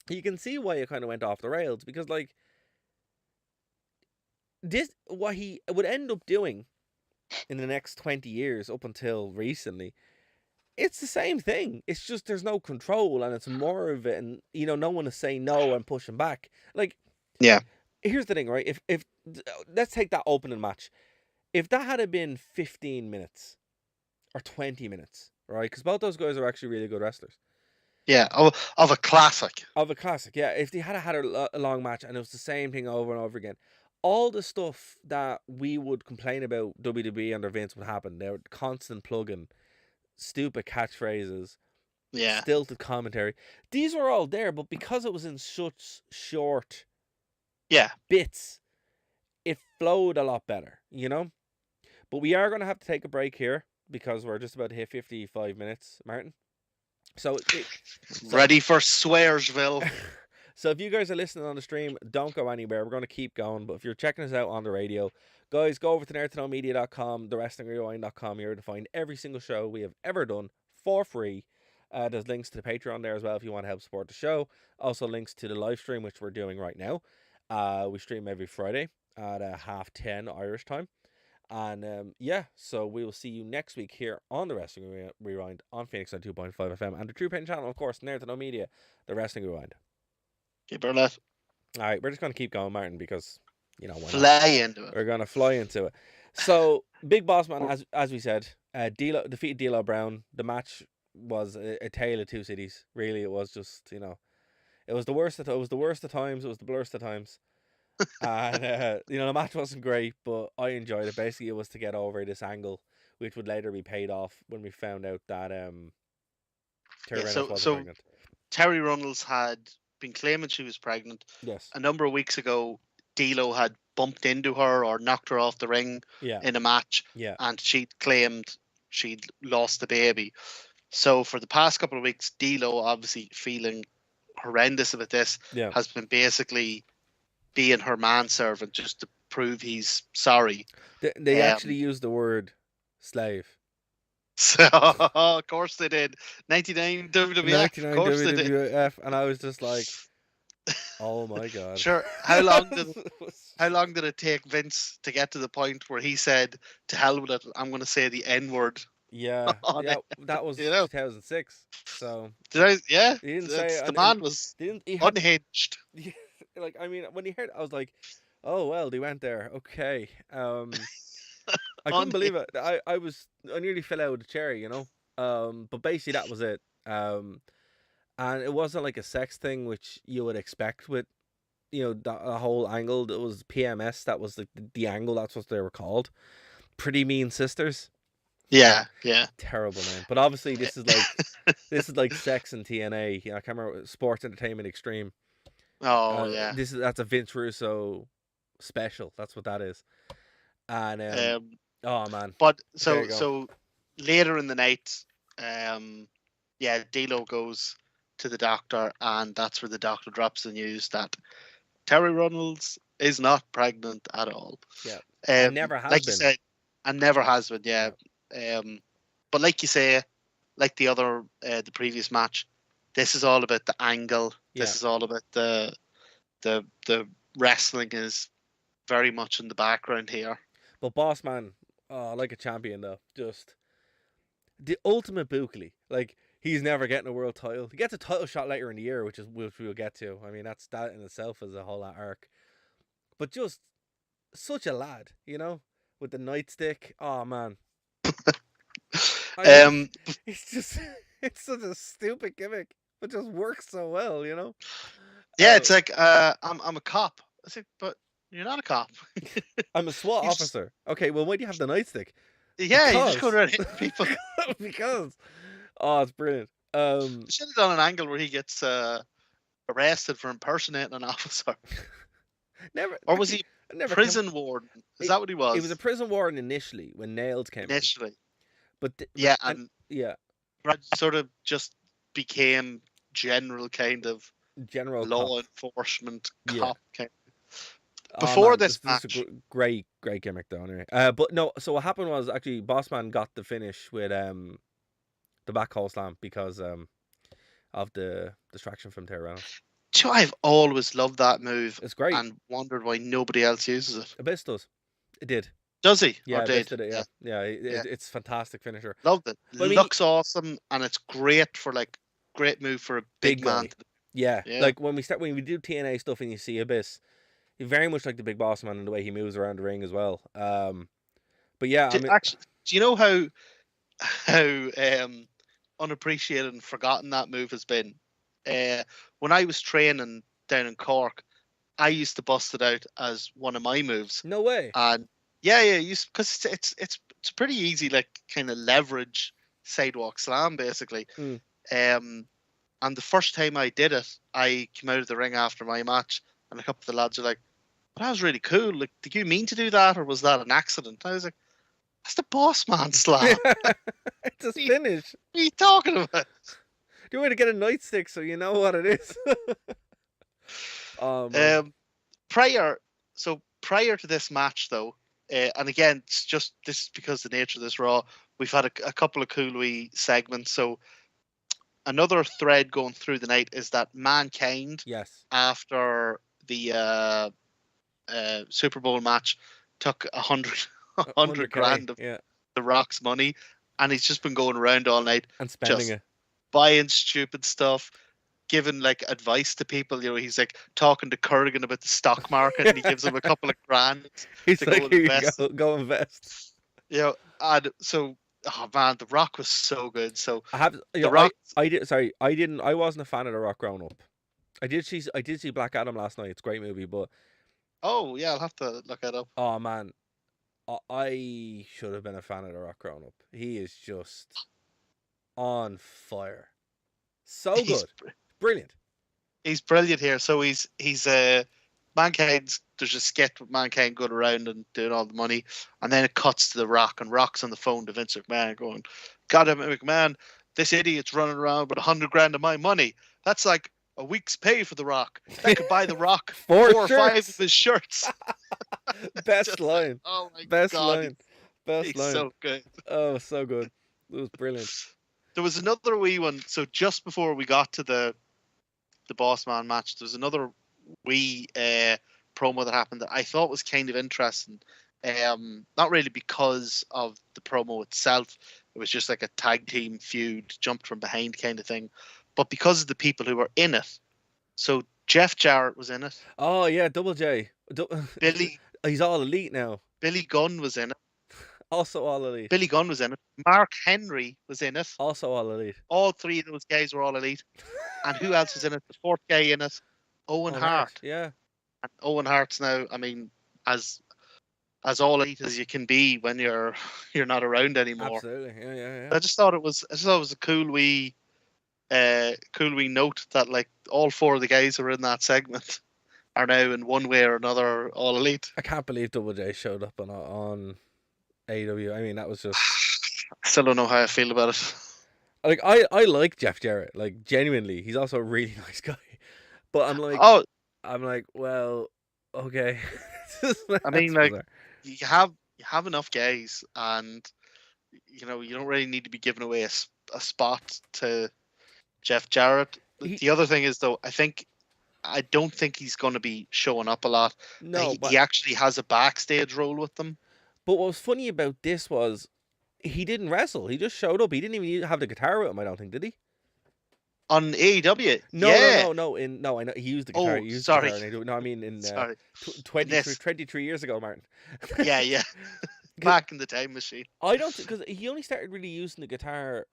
you can see why it kind of went off the rails, because like this, what he would end up doing in the next 20 years up until recently, it's the same thing. It's just there's no control and it's more of it, and no one is saying no and pushing back. Like, yeah. Here's the thing, right? If let's take that opening match. If that had been 15 minutes or 20 minutes, right? Because both those guys are actually really good wrestlers. Yeah, of a classic. Of a classic, yeah. If they had a long match and it was the same thing over and over again, all the stuff that we would complain about WWE under Vince would happen. They were constant plugging, stupid catchphrases, stilted commentary. These were all there, but because it was in such short bits, it flowed a lot better, But we are going to have to take a break here because we're just about to hit 55 minutes, Martin. So ready for Swearsville. So if you guys are listening on the stream, don't go anywhere. We're going to keep going. But if you're checking us out on the radio, guys, go over to nerdtoknowmedia.com, thewrestlingrewind.com here to find every single show we have ever done for free. There's links to the Patreon there as well if you want to help support the show. Also links to the live stream, which we're doing right now. We stream every Friday at 10:30 Irish time. And so we will see you next week here on the Wrestling Rewind on Phoenix on 2.5 FM and the True Pain channel, of course, Nerd to Know Media, the Wrestling Rewind. Keep her left. All right, we're just going to keep going, Martin, because fly into it. We're going to fly into it. So, Big Boss Man, as we said, D'Lo defeated D'Lo Brown. The match was a tale of two cities. Really, it was just it was the worst. It was the worst of times. It was the blurst of times. And the match wasn't great, but I enjoyed it. Basically, it was to get over this angle, which would later be paid off when we found out that Terry Reynolds wasn't pregnant. Terry Runnels had been claiming she was pregnant. Yes. A number of weeks ago, D'Lo had bumped into her or knocked her off the ring in a match. Yeah. And she'd claimed she'd lost the baby. So for the past couple of weeks, D'Lo, obviously feeling horrendous about this, has been basically being her manservant just to prove he's sorry. They actually used the word slave. So, of course they did. 99 WWF. 99 WWF, and I was just like, oh my god. Sure. How long did it take Vince to get to the point where he said, to hell with it, I'm going to say the N-word? Yeah, that was 2006. So did I? Yeah, he didn't say the man was unhinged. Like, I mean, when he heard it, I was like, oh well, they went there. Okay. I couldn't believe it. I nearly fell out of the chair, but basically that was it. And it wasn't like a sex thing, which you would expect with, the whole angle. It was PMS. That was the angle. That's what they were called. Pretty Mean Sisters. Yeah. Terrible name. But obviously this is like Sex and TNA. I can't remember. Sports Entertainment Extreme. Oh yeah. That's a Vince Russo special. That's what that is. And oh man. But so later in the night, D'Lo goes to the doctor, and that's where the doctor drops the news that Terry Runnels is not pregnant at all. Yeah. And never has like been. you said, and never has been. Yeah. But like you say, like the previous match, this is all about the angle. Yeah. This is all about the wrestling is very much in the background here. But Boss Man, like a champion though, just the ultimate Bookly. Like, he's never getting a world title. He gets a title shot later in the year, which we'll get to. I mean, that in itself is a whole lot arc. But just such a lad, you know, with the nightstick. Oh man, it's just it's such a stupid gimmick, but just works so well, you know. Yeah, it's like I'm a cop. I said, but you're not a cop. I'm a SWAT officer. Okay, well, why do you have the nightstick? Yeah, you just go around hitting people. Because it's brilliant. Should have done an angle where he gets arrested for impersonating an officer. Or was he prison warden? Is that what he was? He was a prison warden initially when Nails came initially. But yeah, sort of just became general kind of law enforcement cop kind of. Before this match, this is a great gimmick though. Anyway, but no. So what happened was actually Bossman got the finish with the back hole slam because of the distraction from Terry Reynolds. I've always loved that move. It's great, and wondered why nobody else uses it. Abyss does. It did. Does he? Yeah, did it, yeah. It's fantastic finisher. Loved it. Looks awesome, and it's great for great move for a big man. Yeah, like when we do TNA stuff and you see Abyss, he's very much like the Big Boss Man in the way he moves around the ring as well. But yeah, actually, do you know how unappreciated and forgotten that move has been? When I was training down in Cork, I used to bust it out as one of my moves. No way. And yeah, because it's pretty easy, like kind of leverage sidewalk slam basically. And the first time I did it, I came out of the ring after my match, and a couple of the lads are like, "That was really cool. Like, did you mean to do that, or was that an accident?" I was like, "That's the Boss Man slam. It's a finish. What are you talking about?" Do you want to get a nightstick so you know what it is? Prior to this match, though, and again, this is because of the nature of this Raw, we've had a couple of cool wee segments. So another thread going through the night is that Mankind, after the Super Bowl match, took 100 grand of The Rock's money, and he's just been going around all night and spending it, buying stupid stuff, giving like advice to people. You know, he's like talking to Kurgan about the stock market, and he gives him a couple of grand. He's to like, go invest. You know, and so, oh man, The Rock was so good. So I have The Rock. I wasn't a fan of The Rock growing up. I did see Black Adam last night. It's a great movie, but oh yeah, I'll have to look it up. Oh man, I should have been a fan of The Rock growing up. He is just on fire. So good. Brilliant. He's brilliant here. So he's Mankind's, there's a skit with Mankind going around and doing all the money, and then it cuts to The Rock, and Rock's on the phone to Vince McMahon going, "God damn it, McMahon, this idiot's running around with 100 grand of my money. That's like a week's pay for The Rock. That could buy The Rock 4 or 5 of his shirts." Best line. Oh my Best God. line. Best line. So good. Oh, so good. It was brilliant. There was another wee one. So just before we got to the Boss Man match, there was another wee promo that happened that I thought was kind of interesting. Not really because of the promo itself. It was just like a tag team feud, jumped from behind kind of thing. But because of the people who were in it. So Jeff Jarrett was in it. Oh, yeah, Double J. Billy. He's all elite now. Billy Gunn was in it. Also all elite. Billy Gunn was in it. Mark Henry was in it. Also all elite. All 3 of those guys were all elite. And who else was in it? The 4th guy in it, Owen Hart. Yeah. And Owen Hart's now, I mean, as all elite as you can be when you're not around anymore. Absolutely. Yeah. I just thought it was a cool wee note that like all 4 of the guys who were in that segment are now in one way or another all elite. I can't believe Double J showed up on AEW. I mean, that was just. I still don't know how I feel about it. Like I like Jeff Jarrett. Like genuinely, he's also a really nice guy. But I'm like, well, Okay. I That's mean, like bizarre. you have enough guys, and you don't really need to be giving away a spot to Jeff Jarrett. He The other thing is though, I don't think he's going to be showing up a lot. no, He but actually has a backstage role with them what was funny about this was he didn't wrestle. He just showed up. He didn't even have the guitar with him. I don't think, did he? on AEW. No, no, Yeah. no, no. No, I know he used the guitar. Oh, He used the sorry, guitar, and I do. No, I mean in sorry. In 23, this, 23 years ago, Martin. yeah, yeah. 'Cause Back in the time machine. I don't because he only started really using the guitar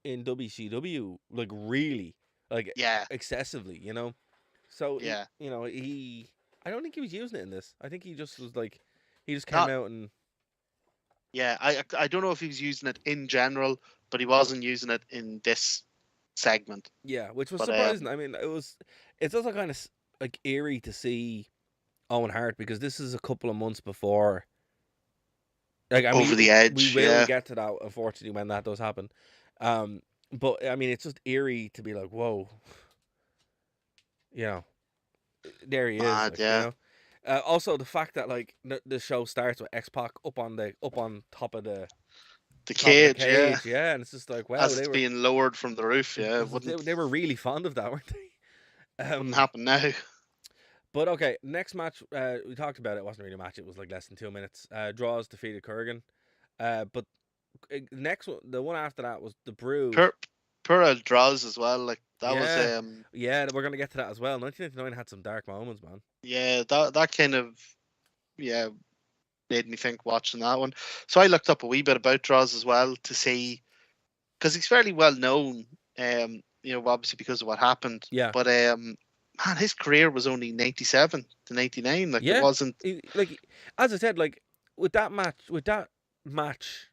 in WCW, like really, like Yeah, excessively, you know. So yeah. I don't think he was using it in this. I think he just was like, he just came Not out and Yeah. I don't know if he was using it in general, but he wasn't using it in this segment. yeah, which was But surprising. I mean, it's also kind of like eerie to see Owen Hart because this is a couple of months before. Like, I over mean, the we edge, will yeah. get to that unfortunately when that does happen. But I mean, it's just eerie to be like, whoa, you know, there he is, Mad, like you yeah. know. Also, the fact that like the show starts with X Pac up on The top of the cage, yeah. cage, yeah, and it's just like wow, As it's being lowered from the roof, yeah. they were really fond of that, weren't they? Wouldn't happen now. But okay, next match we talked about it wasn't really a match; it was like less than 2 minutes. Draws defeated Kurgan, but next one, the one after that was the Brood. Pura draws as well. Like that was Yeah, yeah, we're gonna get to that as well. 1999 had some dark moments, man. yeah, that kind of yeah made me think watching that one. So I looked up a wee bit about draws as well to see, because he's fairly well known. Obviously because of what happened. Yeah, But man, his career was only 97 to 99. Like it yeah. wasn't. Like as I said, like with that match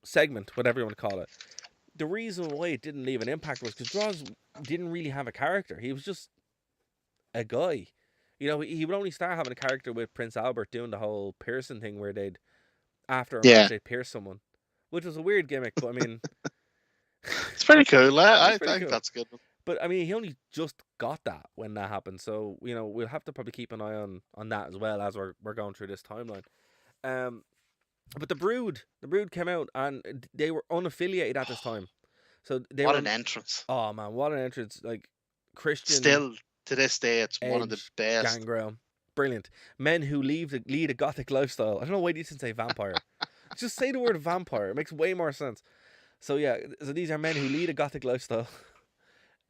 segment, whatever you want to call it, the reason why it didn't leave an impact was because Draws didn't really have a character. He was just a guy. You know, he would only start having a character with Prince Albert doing the whole piercing thing where they'd after a match Yeah, they'd pierce someone, which was a weird gimmick. But I mean, it's pretty cool. it's I pretty think cool. that's a good one. But I mean, he only just got that when that happened. So we'll have to probably keep an eye on that as well as we're going through this timeline. Um, but the Brood came out and they were unaffiliated at this time. So they What were an entrance! oh man, what an entrance! Like Christian, Still to this day, it's one of the Edge, best. Gangrel, brilliant men who lead a gothic lifestyle. I don't know why they didn't say vampire. Just say the word vampire. It makes way more sense. So yeah, so these are men who lead a gothic lifestyle.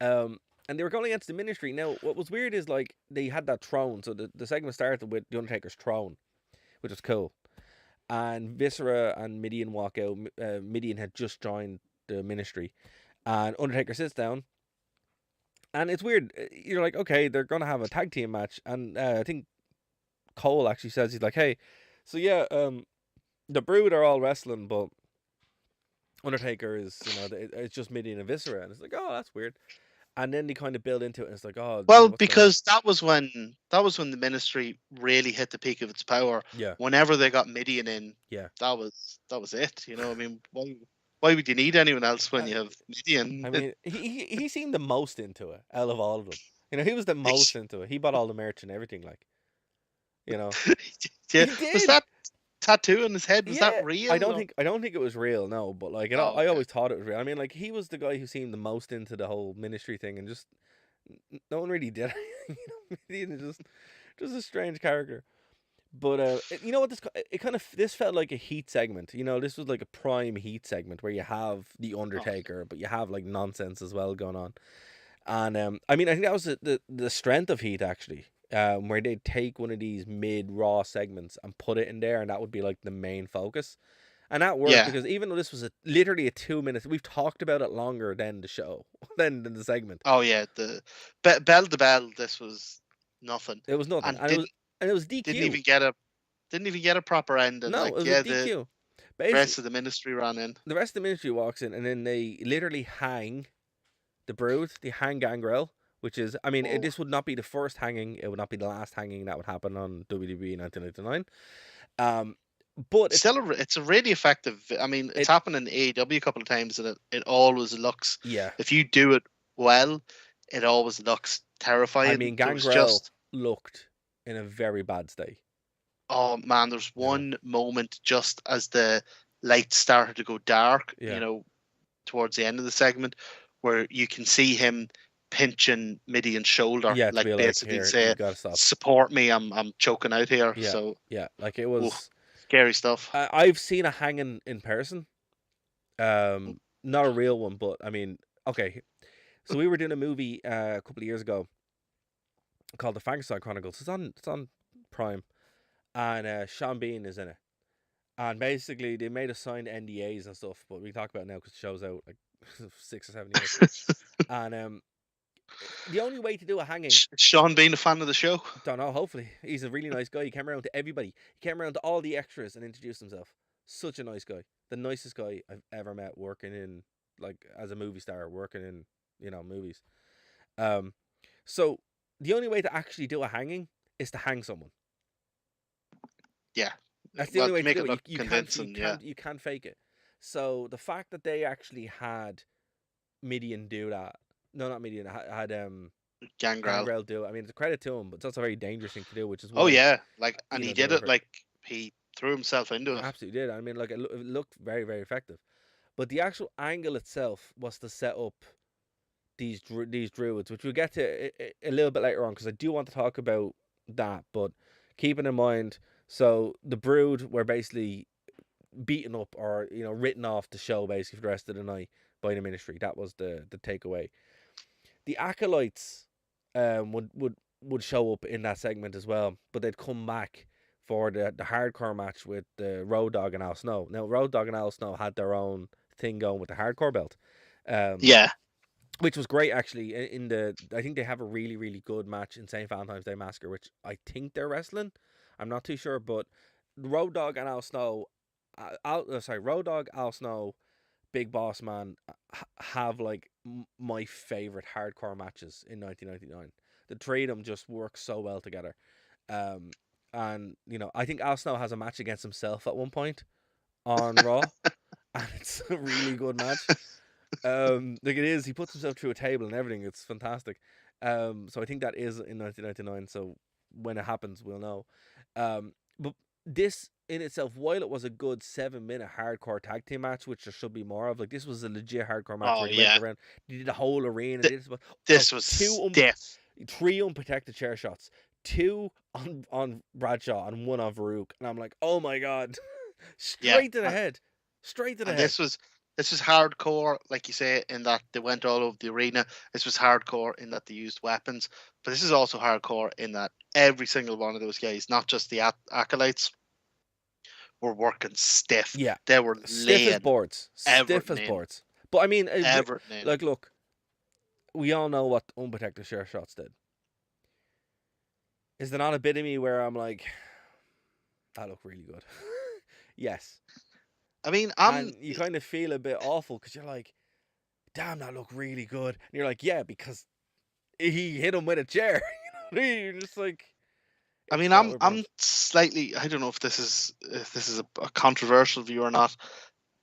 And they were going against the Ministry. Now, what was weird is like they had that throne. So the segment started with the Undertaker's throne, which was cool. And Viscera and Midian walk out. Midian had just joined the Ministry, and Undertaker sits down. And it's weird. You're like, okay, they're gonna have a tag team match, and I think Cole actually says he's like, hey, so yeah, the Brood are all wrestling, but Undertaker is, it's just Midian and Viscera, and it's like, oh, that's weird. And then they kind of build into it, and it's like, oh, Well, what's going on? because that was when the Ministry really hit the peak of its power. Yeah, Whenever they got Midian in, yeah. that was it. I mean, why would you need anyone else when Uh, you have Midian? I mean, he seemed the most into it out of all of them. He was the most into it. He bought all the merch and everything, like, you know. Yeah, He was did. that tattoo on his head? Was that Yeah, real? I don't think it was real, no. But like, Oh, I okay. always thought it was real. I mean, like, he was the guy who seemed the most into the whole Ministry thing, and just no one really did. He was just a strange character. But you know what? This felt like a Heat segment. This was like a prime Heat segment where you have the Oh, Undertaker, but you have like nonsense as well going on. And I mean, I think that was the strength of Heat actually, where they'd take one of these mid Raw segments and put it in there, and that would be like the main focus. And that worked yeah. because even though this was literally a 2 minutes, we've talked about it longer than the show, than the segment. Oh, yeah. The bell to bell. This was nothing, It was nothing, and and it was didn't DQ. even get a proper ending. No, it Like, was a yeah, the DQ. rest Basically, of the Ministry ran in. the rest of the Ministry walks in, and then they literally hang the Brood. They hang Gangrel, which is, I mean, Oh, this would not be the first hanging. It would not be the last hanging that would happen on WWE 1999. Um, but still, it's a really effective. I mean, it's it happened in AEW a couple of times, and it always looks. yeah. If you do it well, it always looks I terrifying. mean, There was Gangrel just looked. in a very bad state. Oh man, there's You know? one moment just as the lights started to go dark, Yeah. towards the end of the segment, where you can see him pinching Mideon's shoulder, Yeah, to like be like, basically here, you say, gotta stop. "Support me, I'm choking out here." Yeah, So, yeah. Like it ooh, was. scary stuff. I've seen a hanging in person. Not a real one, but I mean, okay. So we were doing a movie a couple of years ago called The Frankenstein Chronicles. It's on Prime, and Sean Bean is in it. And basically, they made us sign NDAs and stuff, but we can talk about it now because the show's out like 6 or 7 years. And the only way to do a hanging, Sean being a fan of the show. don't know. Hopefully, he's a really nice guy. He came around to everybody. He came around to all the extras and introduced himself. Such a nice guy. The nicest guy I've ever met working in, like, as a movie star, working in, movies. Um, so the only way to actually do a hanging is to hang someone. Yeah, That's the well, only way to to make do it it. look You can't you convincing, yeah. can't you can't fake it. So the fact that they actually had Midian do that, no, not Midian, had Gangrel. Gangrel do it. I mean, it's a credit to him, but it's also a very dangerous thing to do, which is Oh why yeah, like, and he they did were it like he threw himself into it. absolutely did. I mean, like it looked very very effective, but the actual angle itself was to set up these druids, which we'll get to a little bit later on because I do want to talk about that. But keeping in mind, so the brood were basically beaten up or written off the show basically for the rest of the night by the ministry. That was the takeaway. The acolytes would show up in that segment as well, but they'd come back for the hardcore match with the Road Dogg and Al Snow. Now Road Dogg and Al Snow had their own thing going with the hardcore belt, um, Yeah, which was great actually. I think they have a really really good match in St. Valentine's Day Massacre, which I think they're wrestling. I'm not too sure, but Road Dogg and Al Snow, Road Dogg, Al Snow, Big Boss Man have like my favorite hardcore matches in 1999. The three of them just work so well together. Um, and I think Al Snow has a match against himself at one point on Raw, and it's a really good match. Like it is, he puts himself through a table and everything. It's fantastic. So I think that is in 1999. So when it happens, we'll know. But this in itself, while it was a good 7-minute hardcore tag team match, which there should be more of, like this was a legit hardcore match oh where he went yeah. around, he did the whole arena, Th- did this, this was stiff. 3 unprotected chair shots, 2 on Bradshaw and 1 on Farouk, and I'm like, oh my god, Yeah, straight to the head, straight to the and head. this was hardcore, like you say, in that they went all over the arena. This was hardcore in that they used weapons, but this is also hardcore in that every single one of those guys, not just the acolytes, were working stiff. Yeah, They were stiff as laying boards, stiff everything as in, boards. But I mean, everything in. like, look, we all know what unprotected chair shots did. Is there not a bit of me where I'm like, that looked really good? Yes. I mean, And you kind of feel a bit awful because you're like, damn, that looked really good. And you're like, yeah, because he hit him with a chair. You're just like, I it's mean, got we're I'm slightly. I don't know if this is a controversial view or not.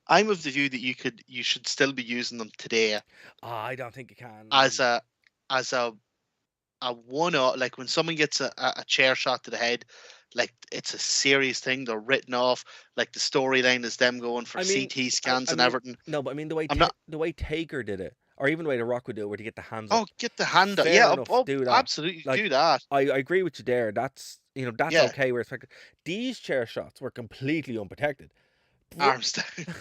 I'm of the view that you should still be using them today I don't think you can. as a one off. Like when someone gets a chair shot to the head, like it's a serious thing. They're written off. Like the storyline is them going for I mean, CT scans I and mean, everything. no, but I mean I'm not. the way Taker did it, or even the way the Rock would do it, where to get the hands Oh, up. get the hand up. Fair Yeah, enough, oh, do that. absolutely Like, do that. I agree with you there. That's that's Yeah, okay. Where it's like these chair shots were completely unprotected. arms down.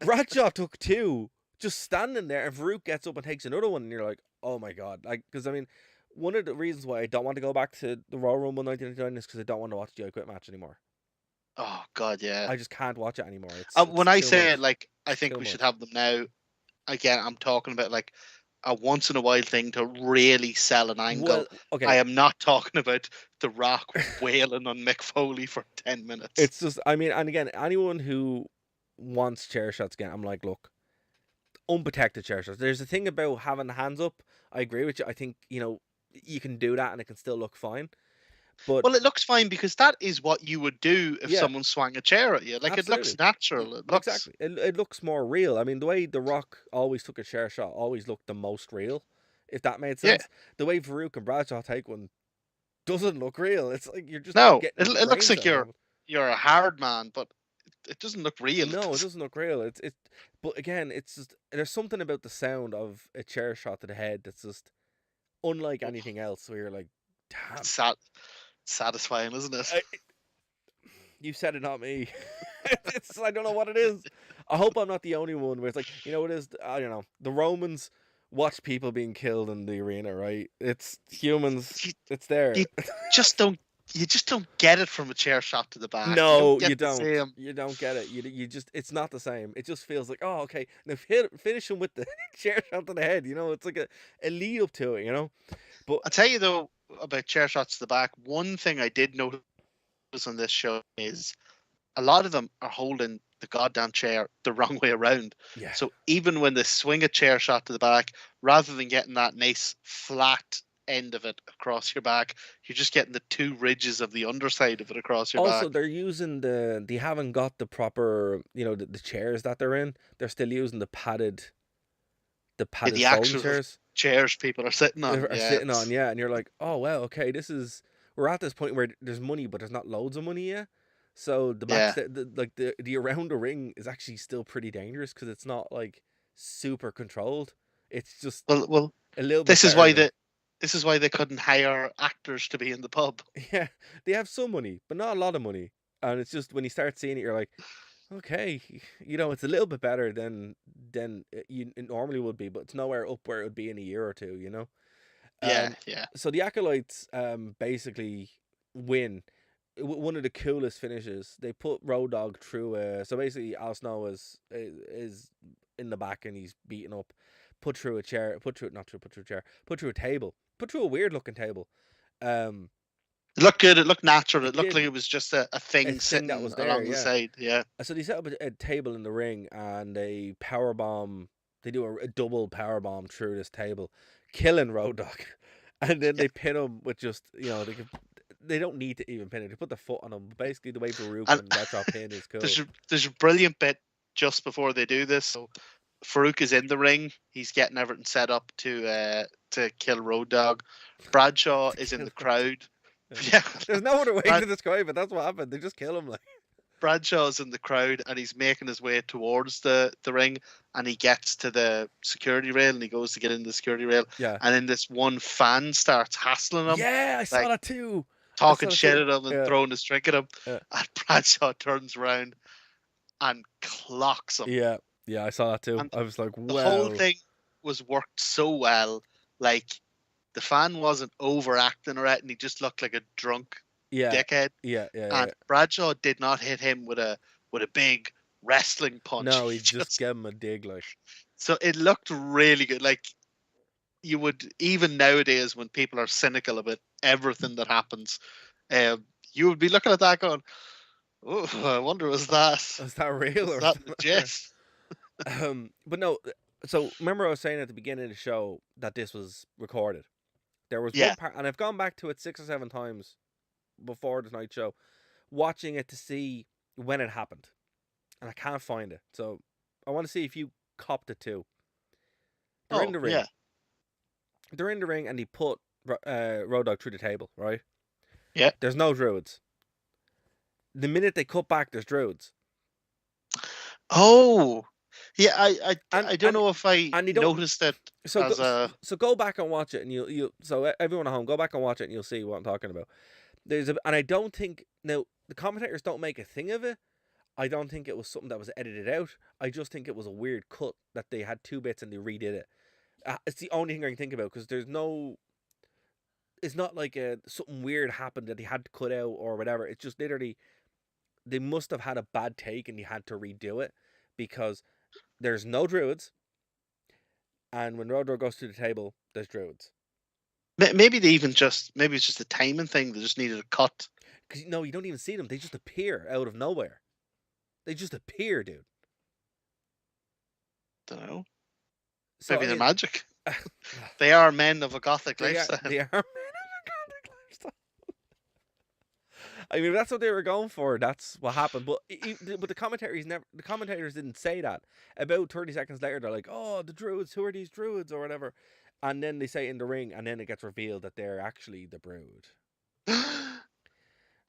Bradshaw took 2 just standing there, and Farouk gets up and takes another one, and you're like, oh my god, like because I mean, one of the reasons why I don't want to go back to the Royal Rumble 1999 is because I don't want to watch the I Quit match anymore. Oh God, yeah. I just can't watch it anymore. It's When I too say much. it, like I It's think too we should much. have them now. Again, I'm talking about like a once in a while thing to really sell an Well, angle. I okay, am not talking about The Rock wailing on Mick Foley for 10 minutes. it's just I mean, and again, anyone who wants chair shots again, I'm like, look, unprotected chair shots. There's a thing about having the hands up. I agree with you. I think you can do that and it can still look fine. But Well, it looks fine because that is what you would do if yeah, someone swung a chair at you. Like it looks absolutely. natural. It looks. Exactly. It looks more real. I mean, the way The Rock always took a chair shot always looked the most real, if that made Yeah. sense. The way Farouk and Bradshaw take one doesn't look real. It's like you're just No, getting your it looks brain like cell. you're a hard man, but it doesn't look real. No, it doesn't look real. It's but again, it's just there's something about the sound of a chair shot to the head that's just unlike anything else. Where you're like, damn, It's satisfying, isn't it? you said it, not me. It's I don't know what it is. I hope I'm not the only one where it's like, you know, it is. I don't know. The Romans watched people being killed in the arena, right? It's humans. You, It's there. you just don't. You just don't get it from a chair shot to the back. No, you you don't. Get the don't. same. You don't get it. You just it's not the same. It just feels like, oh, okay. Now finish him with the chair shot to the head. You know, it's like a lead up to it. You know, but I'll tell you though about chair shots to the back. One thing I did notice on this show is a lot of them are holding the goddamn chair the wrong way around. yeah. So even when they swing a chair shot to the back, rather than getting that nice flat end of it across your back, you're just getting the two ridges of the underside of it across your Also, back. they're using they haven't got the proper, you know, the chairs that they're in. They're still using the padded The folding actual chairs. chairs people are sitting on. Are Yeah, sitting on, yeah, and you're like, oh well, okay, we're at this point where there's money, but there's not loads of money yet. So the yeah. backstage, the around the ring is actually still pretty dangerous because it's not like super controlled. It's just Well, a little bit this is better why than this is why they couldn't hire actors to be in the pub. yeah. They have some money, but not a lot of money, and it's just when you start seeing it, you're like, okay, you know, it's a little bit better than it normally would be, but it's nowhere up where it would be in a year or two, you know. Yeah, yeah. So the acolytes basically win. One of the coolest finishes. They put Road Dogg through. So basically, Al Snow is in the back and he's beaten up. Put through a chair. Put through not through. Put through a chair. Put through a table. Put through a weird looking table. It looked good. It looked natural. It It looked did. like it was just a thing Thing that sitting was there. along the Yeah. side. Yeah. So they set up a table in the ring and they power bomb. They do a double power bomb through this table, killing Road Dogg, and then they pin him with just they don't need to even pin it. They put the foot on him. Basically, the way Farouk And and retro pin is cool. there's a brilliant bit just before they do this. So Farouk is in the ring. He's getting everything set up to kill Road Dogg. Bradshaw is in the crowd. Yeah. There's no other way to describe it. That's what happened. They just kill him like. Bradshaw's in the crowd and he's making his way towards the ring and he gets to the security rail and he goes to get in the security rail. Yeah. And then this one fan starts hassling him. Yeah, I saw that too. Talking shit at him and Yeah. throwing his drink at him. Yeah. And Bradshaw turns around and clocks him. Yeah, I saw that too. And I was like, wow. The whole thing was worked so well. Like, the fan wasn't overacting or anything. He just looked like a drunk dickhead. Yeah. And Bradshaw did not hit him with a big wrestling punch. No, he just gave him a dig, like. So it looked really good. Like, you would, even nowadays when people are cynical about everything that happens, you would be looking at that going, oh, I wonder was that real was or that legit? But no, so remember I was saying at the beginning of the show that this was recorded. There was one part, and I've gone back to it 6 or 7 times before the night show, watching it to see when it happened, and I can't find it. So I want to see if you copped it too. They're in the ring. Yeah. They're in the ring, and he put Road Dogg through the table, right? Yeah. There's no druids. The minute they cut back, there's druids. Oh, yeah. I don't know if I noticed it. So go back and watch it, and you'll so everyone at home, go back and watch it, and you'll see what I'm talking about. And I don't think now the commentators don't make a thing of it. I don't think it was something that was edited out. I just think it was a weird cut that they had 2 bits and they redid it. It's the only thing I can think about because there's no. It's not like something weird happened that they had to cut out or whatever. It's just literally they must have had a bad take and they had to redo it because there's no druids, and when Road Dogg goes to the table, there's druids. Maybe it's just a timing thing. They just needed a cut. Because no, you don't even see them. They just appear out of nowhere. They just appear, dude. Don't know. So, maybe they're magic. They are men of a gothic lifestyle. They are men of a gothic lifestyle. I mean, if that's what they were going for, that's what happened. But the commentators didn't say that. About 30 seconds later, they're like, "Oh, the druids. Who are these druids or whatever?" And then they say it in the ring, and then it gets revealed that they're actually the Brood.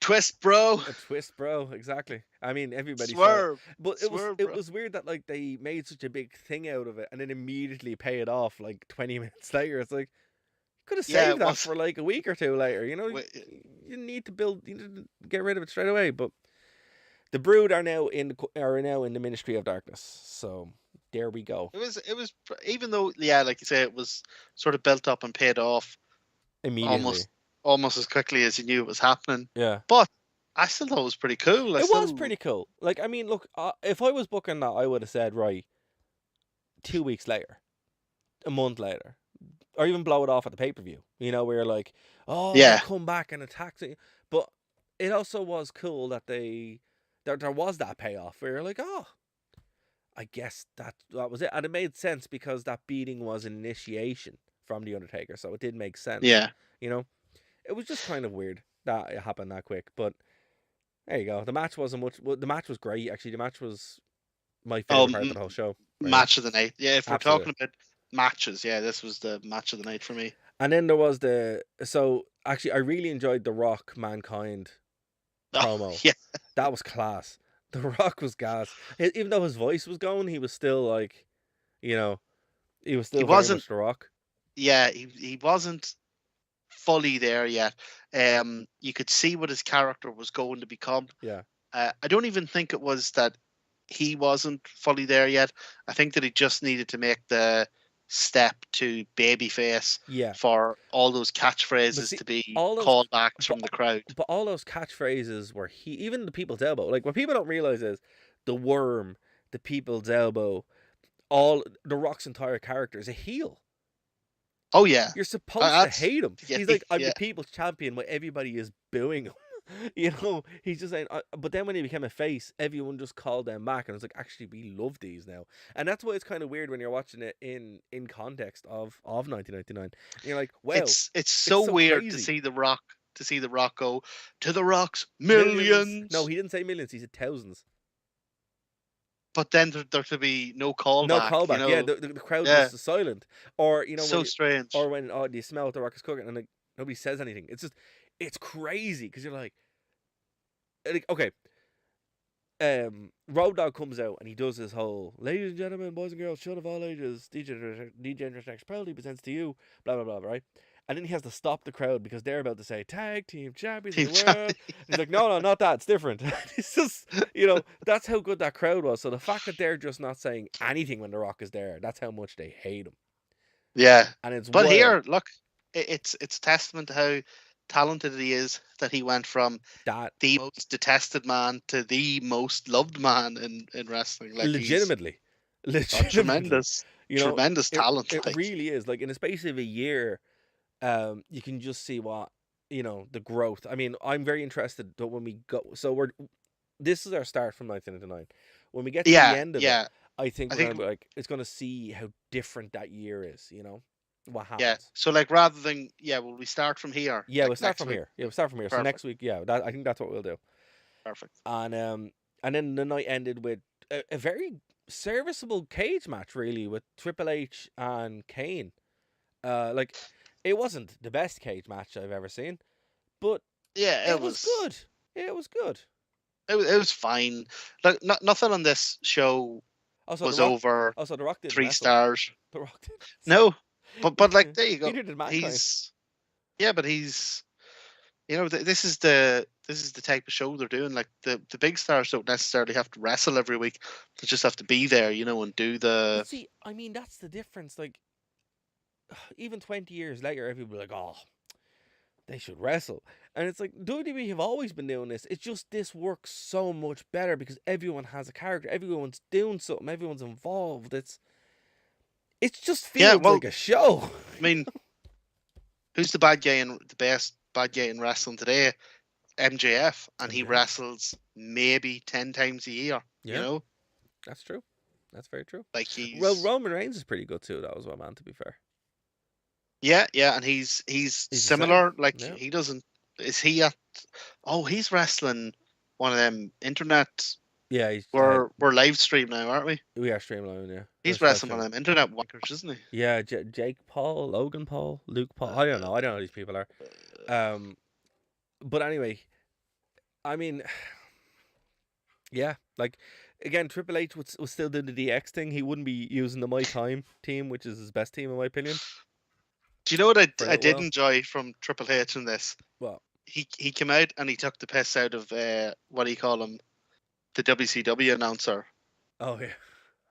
Twist, bro. A twist, bro. Exactly. I mean, everybody saw it, Swerve. but Swerve, it bro. was weird that like they made such a big thing out of it and then immediately pay it off like 20 minutes later. It's like you could have Yeah, saved it that was. for like a week or two later. You know, Wi- you need to build, you need to get rid of it straight away. But the Brood are now in the Ministry of Darkness. So there we go. It was even though, yeah, like you say, it was sort of built up and paid off Immediately. almost as quickly as you knew it was happening. Yeah. But I still thought it was pretty cool. It was pretty cool. Like, I mean, look, if I was booking that, I would have said, right, 2 weeks later, a month later, or even blow it off at the pay-per-view. You know, where you're like, oh, they Yeah. come back and attack. But it also was cool that there was that payoff where you're like, oh, I guess that was it. And it made sense because that beating was an initiation from The Undertaker. So it did make sense. Yeah. You know, it was just kind of weird that it happened that quick. But there you go. The match wasn't much. Well, the match was great, actually. The match was my favorite part of the whole show. Right Match of the night. Yeah, if we're Absolutely. talking about matches, yeah, this was the match of the night for me. And then there was actually I really enjoyed the Rock Mankind promo. Oh, yeah. That was class. The Rock was gas. Even though his voice was going, he was still like, you know, he was still very much the Rock. Yeah, he wasn't fully there yet. You could see what his character was going to become. Yeah. I don't even think it was that he wasn't fully there yet. I think that he just needed to make the step to babyface for all those catchphrases to be callbacks from the crowd. But all those catchphrases were even the people's elbow. Like, what people don't realize is the worm, the people's elbow, all the Rock's entire character is a heel. Oh yeah, you're supposed to hate him. He's like, I'm the people's champion, but everybody is booing him. You know, he's just saying. But then when he became a face, everyone just called them back, and it's like, actually, we love these now, and that's why it's kind of weird when you're watching it in context of 1999. And you're like, well, it's so weird crazy. to see the Rock go to the Rock's millions. No, he didn't say millions. He said thousands. But then there to be no callback. No callback. You know? Yeah, the crowd was silent, or you know, so strange. Or when do you smell what the Rock is cooking, and like nobody says anything. It's crazy because you're like, okay. Road Dogg comes out and he does this whole, ladies and gentlemen, boys and girls, children of all ages, DJ Intersex proudly presents to you, blah blah blah, right? And then he has to stop the crowd because they're about to say tag team champions of the world. He's like, no, not that. It's different. It's just, you know, that's how good that crowd was. So the fact that they're just not saying anything when The Rock is there, that's how much they hate him. Yeah, and it's but wild. Here, look, it's testament to how talented he is that he went from the most detested man to the most loved man in wrestling. Like legitimately. Tremendous, you know, tremendous talent. It really is. Like in the space of a year, you can just see what, you know, the growth. I mean, I'm very interested that when we go. So this is our start from 1999. When we get to the end of it, I think it's going to see how different that year is. You know. What happens? Yeah. So like rather than will we start from here? Yeah, we'll start from here. Yeah, we'll start from here. Perfect. So next week, I think that's what we'll do. Perfect. And then the night ended with a very serviceable cage match, really, with Triple H and Kane. Like it wasn't the best cage match I've ever seen, but yeah, it was good. Yeah, it was good. It was fine. Like nothing on this show was over. Also, The Rock did 3 stars. The Rock did. No. But like there you go. He's you know, this is the type of show they're doing. Like the big stars don't necessarily have to wrestle every week; they just have to be there, you know, and do the. But see, I mean, that's the difference. Like, even 20 years later, everybody like, oh, they should wrestle, and it's like WWE have always been doing this. It's just this works so much better because everyone has a character, everyone's doing something, everyone's involved. It just feels like a show. I mean, who's the best bad guy in wrestling today? MJF, and he wrestles maybe 10 times a year. Yeah. You know, that's true. That's very true. Like Roman Reigns is pretty good too. That was man. To be fair. Yeah, and he's similar. Like he doesn't. Is he at? Oh, he's wrestling one of them internet. Yeah, we're live stream now, aren't we? We are streaming live, yeah. He's wrestling one of them internet wankers, isn't he? Yeah, Jake Paul, Logan Paul, Luke Paul. I don't know. I don't know who these people are. But anyway, I mean, yeah, like again, Triple H was still doing the DX thing. He wouldn't be using the My Time team, which is his best team in my opinion, Do you know what for a I little did while. enjoy from Triple H in this? Well, He came out and he took the piss out of what do you call him, the WCW announcer. oh yeah,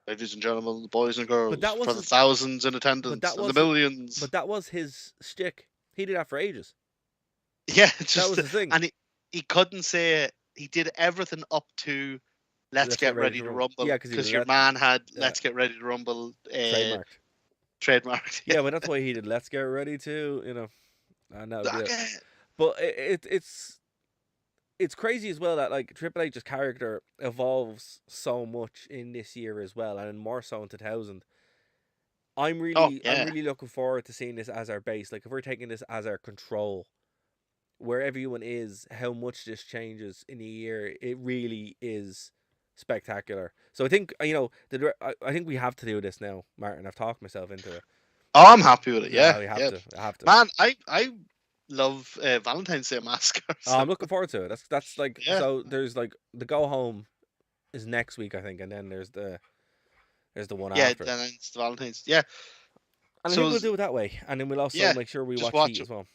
Ladies and gentlemen, the boys and but girls, that for the wasn't. thousands in But attendance that and the wasn't. millions. But that was his shtick. He did that for ages. Yeah, That just was the thing. and he couldn't say he did everything up to let's get ready to rumble Yeah, because he because did your man had let's get ready to rumble trademarked. trademarked. Yeah, but that's why he did Let's Get Ready to, and that would be it. Okay. But it's crazy as well that like Triple H's character evolves so much in this year as well, and more so in 2000. I'm Oh I'm yeah, really looking forward to seeing this as our base. Like if we're taking this as our control, where everyone is, how much this changes in a year, it really is spectacular. So I think I think we have to do this now, Martin. I've talked myself into it. oh, I'm happy with it. Yeah, No, we have yeah, to. I have to. man. I love Valentine's Day Massacre. Oh, So I'm looking forward to it. That's like yeah, so. There's like the go home is next week, I think, and then there's the one yeah. after it. Then it's the Valentine's. Yeah. And I think So we'll do it that way, and then we'll also yeah, make sure we just watch Heat watch it as well.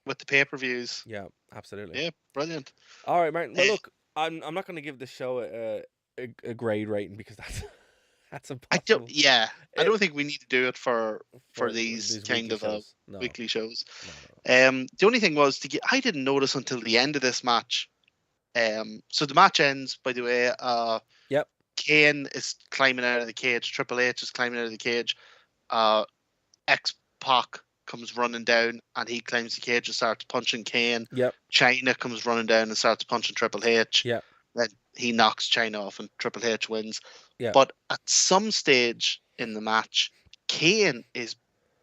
with the pay-per-views. Yeah, absolutely. Yeah, brilliant. All right, Martin. Well, Uh, look, I'm not going to give the show a grade rating because that's I don't. impossible. Yeah, I It, don't think we need to do it for for these these kind weekly of shows. No, weekly shows. no, no. The only thing was I didn't notice until the end of this match. So the match ends, by the way. Yep. Kane is climbing out of the cage. Triple H is climbing out of the cage. X Pac comes running down and he climbs the cage and starts punching Kane. Yep. China comes running down and starts punching Triple H. Yep. Then he knocks China off and Triple H wins. Yeah. But at some stage in the match, Kane is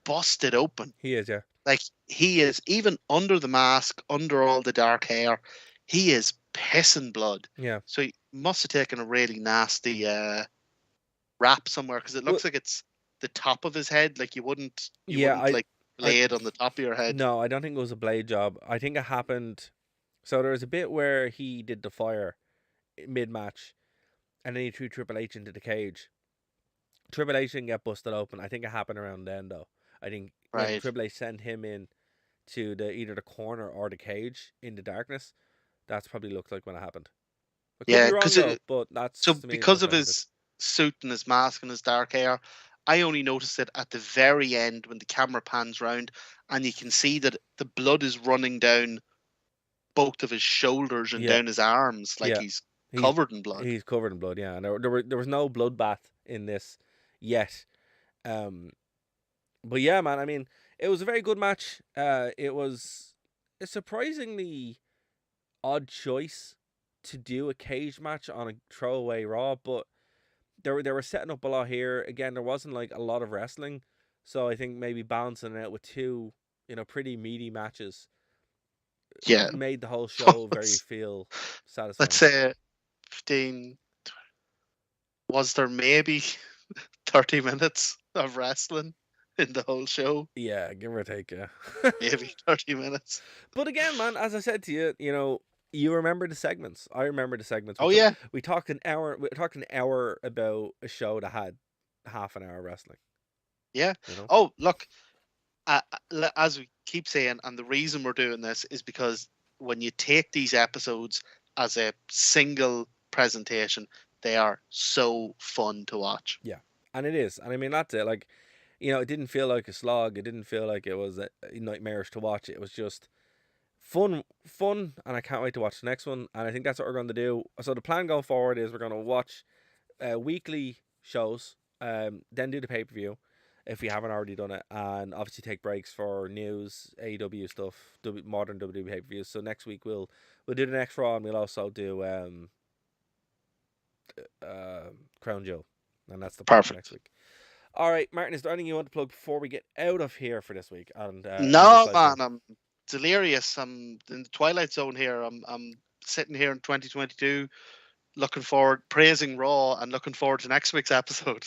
busted open. He is, yeah. Like he is, even under the mask, under all the dark hair, he is pissing blood. Yeah. So he must have taken a really nasty rap somewhere because it looks like it's the top of his head. Like you wouldn't like lay it on the top of your head. No, I don't think it was a blade job. I think it happened. So there was a bit where he did the fire mid match, and then he threw Triple H into the cage. Triple H didn't get busted open. I think it happened around then, though. I think when Right. Triple H sent him in to either the corner or the cage in the darkness, that's probably looked like when it happened. I could be wrong though, but that's so to me, because that's of what I his suit and his mask and his dark hair. I only noticed it at the very end when the camera pans round and you can see that the blood is running down both of his shoulders and down his arms, like he's covered in blood. He's covered in blood, yeah. And there was no bloodbath in this yet. But yeah, man, I mean, it was a very good match. It was a surprisingly odd choice to do a cage match on a throwaway Raw, but they were setting up a lot here. Again, there wasn't like a lot of wrestling, so I think maybe balancing it out with two, pretty meaty matches, made the whole show very feel satisfying. Let's say 15. Was there maybe 30 minutes of wrestling in the whole show? Yeah, give or take, yeah. Maybe 30 minutes. But again, man, as I said to you, you remember the segments. I remember the segments. Yeah. We talked an hour. We talked an hour about a show that had half an hour of wrestling. Yeah. Oh, look. As we keep saying, and the reason we're doing this is because when you take these episodes as a single presentation, they are so fun to watch. Yeah, and it is. And I mean, that's it. Like, it didn't feel like a slog. It didn't feel like it was nightmarish to watch. It was just fun, and I can't wait to watch the next one. And I think that's what we're going to do. So the plan going forward is we're going to watch weekly shows, then do the pay-per-view if we haven't already done it, and obviously take breaks for news, AEW stuff, modern WWE pay-per-views. So next week we'll do the next Raw, and we'll also do Crown Jewel, and that's the plan for next week. All right, Martin, is there anything you want to plug before we get out of here for this week? And no, man, I'm delirious. I'm in the twilight zone here. I'm sitting here in 2022, looking forward, praising Raw, and looking forward to next week's episode.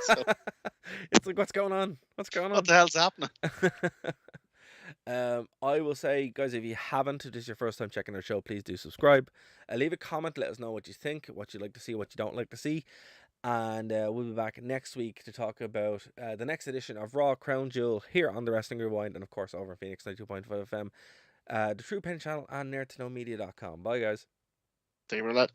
So, it's like, what's going on? What's going on? What the hell's happening? I will say, guys, if you haven't, if this is your first time checking our show, please do subscribe. Leave a comment, let us know what you think, what you'd like to see, what you don't like to see. And we'll be back next week to talk about the next edition of Raw Crown Jewel here on the Wrestling Rewind, and of course over Phoenix 92.5 FM, the True Pen channel, and nerdtoknowmedia.com. Bye, guys. They were let.